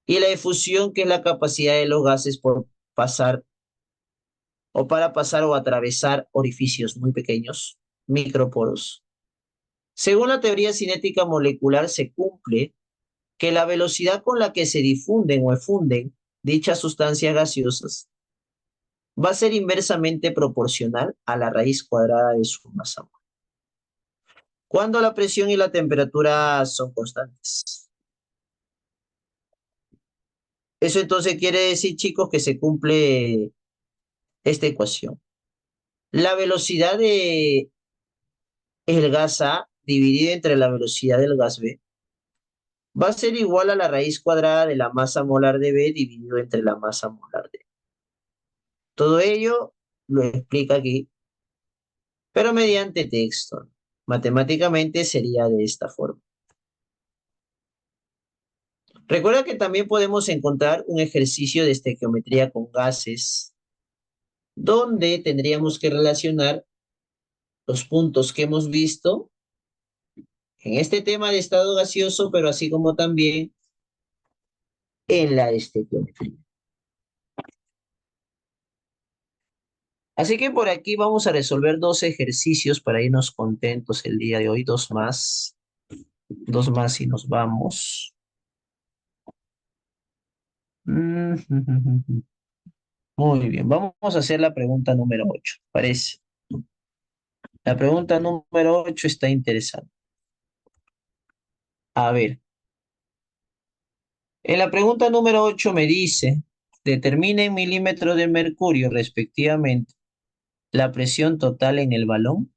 Y la difusión, que es la capacidad de los gases por pasar o para pasar o atravesar orificios muy pequeños, microporos. Según la teoría cinética molecular, se cumple que la velocidad con la que se difunden o efunden dichas sustancias gaseosas va a ser inversamente proporcional a la raíz cuadrada de su masa molar, cuando la presión y la temperatura son constantes. Eso entonces quiere decir, chicos, que se cumple esta ecuación. La velocidad de el gas A dividido entre la velocidad del gas B va a ser igual a la raíz cuadrada de la masa molar de B dividido entre la masa molar de B. Todo ello lo explica aquí, pero mediante texto. Matemáticamente sería de esta forma. Recuerda que también podemos encontrar un ejercicio de estequiometría con gases, donde tendríamos que relacionar los puntos que hemos visto en este tema de estado gaseoso, pero así como también en la estequiometría. Así que por aquí vamos a resolver dos ejercicios para irnos contentos el día de hoy, dos más y nos vamos. Muy bien, vamos a hacer la pregunta número 8, parece. La pregunta número 8 está interesante. A ver, en la pregunta número 8 me dice, determina en milímetros de mercurio respectivamente la presión total en el balón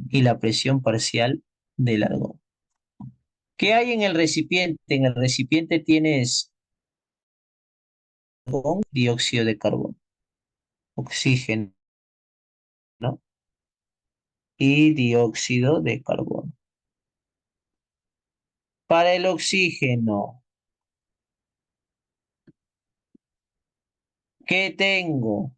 y la presión parcial del argón. ¿Qué hay en el recipiente? En el recipiente tienes argón, dióxido de carbono, oxígeno, ¿no? Y dióxido de carbono. Para el oxígeno, ¿qué tengo?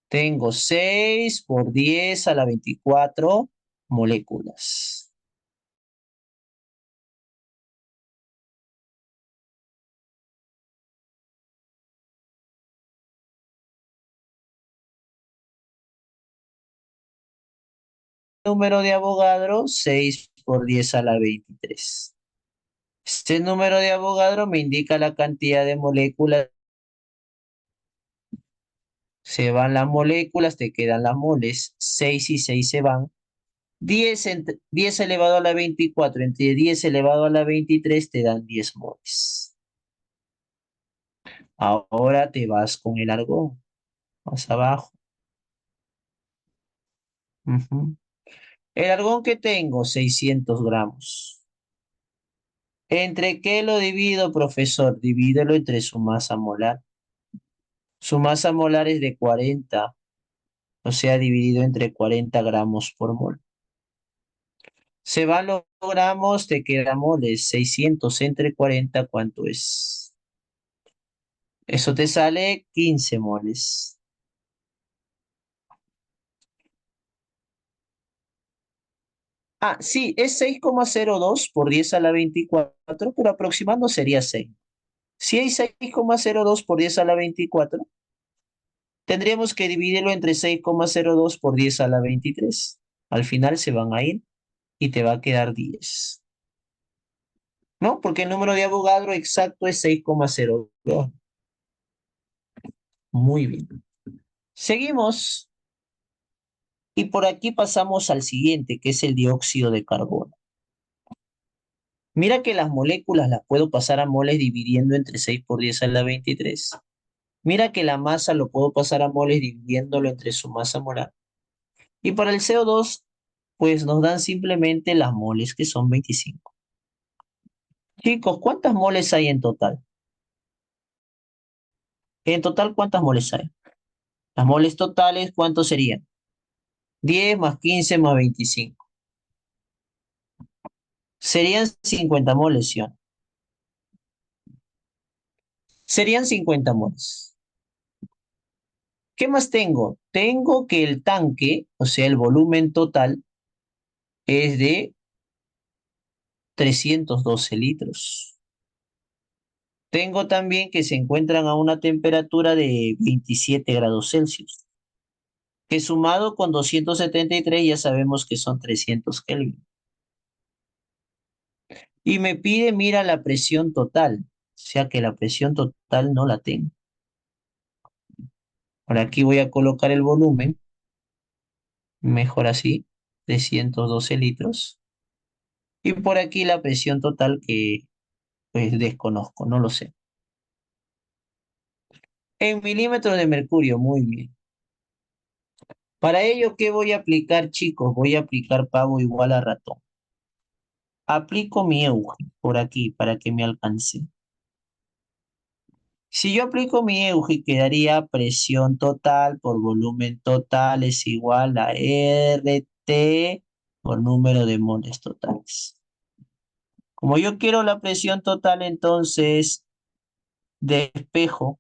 Tengo 6 por 10 a la 24 moléculas. Número de Avogadro, 6 por 10 a la 23. Este número de Avogadro me indica la cantidad de moléculas. Se van las moléculas, te quedan las moles. 6 y 6 se van. 10 elevado a la 24 entre 10 elevado a la 23 te dan 10 moles. Ahora te vas con el argón. Más abajo. Ujú. El argón que tengo, 600 gramos. ¿Entre qué lo divido, profesor? Divídelo entre su masa molar. Su masa molar es de 40, o sea, dividido entre 40 gramos por mol. Se van los gramos, te queda moles. 600 entre 40, ¿cuánto es? Eso te sale 15 moles. Ah, sí, es 6,02 por 10 a la 24, pero aproximando sería 6. Si hay 6,02 por 10 a la 24, tendríamos que dividirlo entre 6,02 por 10 a la 23. Al final se van a ir y te va a quedar 10. ¿No? Porque el número de Avogadro exacto es 6,02. Muy bien. Seguimos y por aquí pasamos al siguiente, que es el dióxido de carbono. Mira que las moléculas las puedo pasar a moles dividiendo entre 6 por 10 a la 23. Mira que la masa lo puedo pasar a moles dividiéndolo entre su masa molar. Y para el CO2, pues nos dan simplemente las moles, que son 25. Chicos, ¿cuántas moles hay en total? En total, ¿cuántas moles hay? Las moles totales, ¿cuántos serían? 10 más 15 más 25. Serían 50 moles, ¿sí o no? Serían 50 moles. ¿Qué más tengo? Tengo que el tanque, o sea, el volumen total, es de 312 litros. Tengo también que se encuentran a una temperatura de 27 grados Celsius, que sumado con 273 ya sabemos que son 300 Kelvin. Y me pide, mira, la presión total, o sea que la presión total no la tengo. Por aquí voy a colocar el volumen, mejor así, 312 litros. Y por aquí la presión total que pues desconozco, no lo sé. En milímetros de mercurio, muy bien. Para ello, ¿qué voy a aplicar, chicos? Voy a aplicar pavo igual a ratón. Aplico mi EUG por aquí para que me alcance. Si yo aplico mi EUG, quedaría presión total por volumen total es igual a RT por número de moles totales. Como yo quiero la presión total, entonces despejo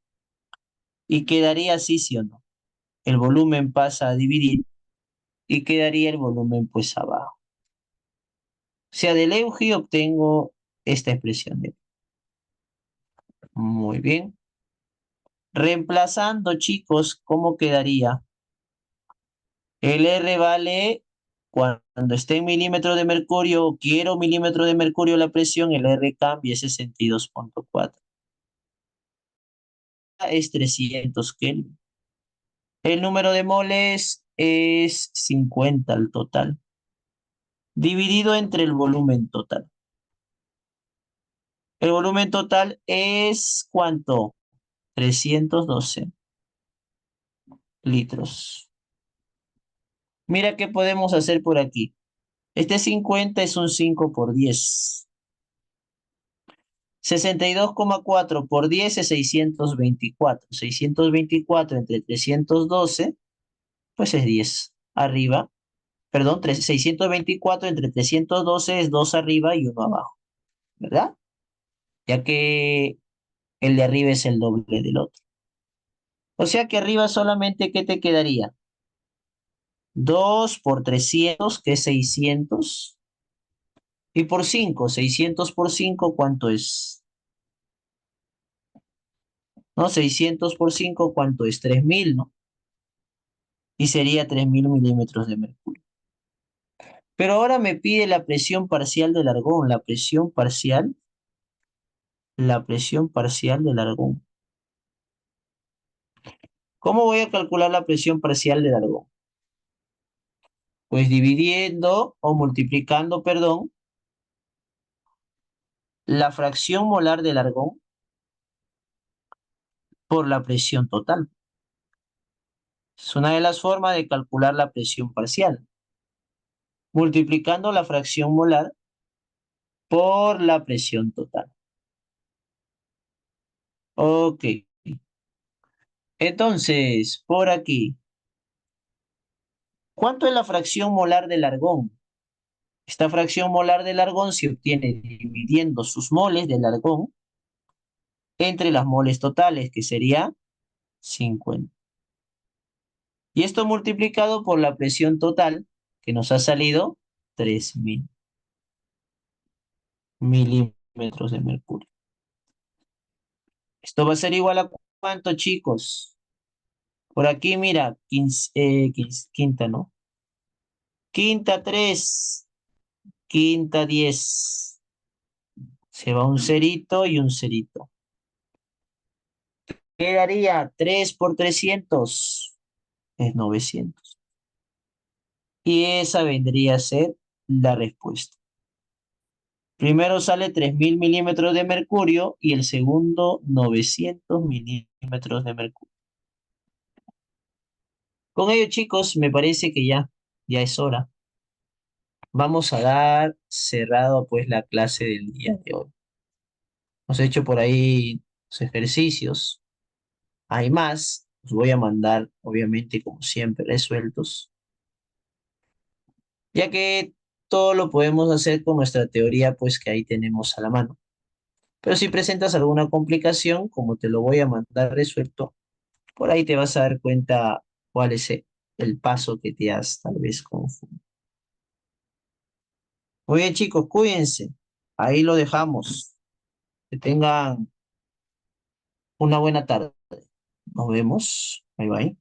y quedaría así, ¿sí o no? El volumen pasa a dividir y quedaría el volumen pues abajo. O sea, del EUG obtengo esta expresión de. Muy bien. Reemplazando, chicos, ¿cómo quedaría? El R vale cuando esté en milímetros de mercurio, quiero milímetros de mercurio la presión, el R cambia, es 62,4. Es 300 Kelvin. El número de moles es 50 al total, dividido entre el volumen total. El volumen total es ¿cuánto? 312 litros. Mira qué podemos hacer por aquí. Este 50 es un 5 por 10. 62,4 por 10 es 624. 624 entre 312, pues es 10 arriba. Perdón, 624 entre 312 es 2 arriba y uno abajo, ¿verdad? Ya que el de arriba es el doble del otro. O sea que arriba solamente, ¿qué te quedaría? 2 por 300, que es 600. Y por 5, 600 por 5, ¿cuánto es? ¿No? 600 por 5, ¿cuánto es? 3000, ¿no? Y sería 3000 milímetros de mercurio. Pero ahora me pide la presión parcial del argón, la presión parcial del argón. ¿Cómo voy a calcular la presión parcial del argón? Pues dividiendo o multiplicando, perdón, la fracción molar del argón por la presión total. Es una de las formas de calcular la presión parcial, multiplicando la fracción molar por la presión total. Ok, entonces, por aquí, ¿cuánto es la fracción molar del argón? Esta fracción molar del argón se obtiene dividiendo sus moles del argón entre las moles totales, que sería 50. Y esto multiplicado por la presión total, que nos ha salido 3000 milímetros de mercurio. Esto va a ser igual a ¿cuánto, chicos? Por aquí, mira, quinta, ¿no? Quinta 3, quinta 10. Se va un cerito y un cerito. Quedaría 3 por 300, es 900. Y esa vendría a ser la respuesta. Primero sale 3000 milímetros de mercurio y el segundo 900 milímetros de mercurio. Con ello, chicos, me parece que ya es hora. Vamos a dar cerrado pues la clase del día de hoy. Hemos hecho por ahí los ejercicios. Hay más, los voy a mandar, obviamente, como siempre, resueltos. ya que todo lo podemos hacer con nuestra teoría, pues que ahí tenemos a la mano. Pero si presentas alguna complicación, como te lo voy a mandar resuelto, por ahí te vas a dar cuenta cuál es el paso que te has tal vez confundido. Muy bien, chicos, cuídense. Ahí lo dejamos. Que tengan una buena tarde. Nos vemos. Bye bye.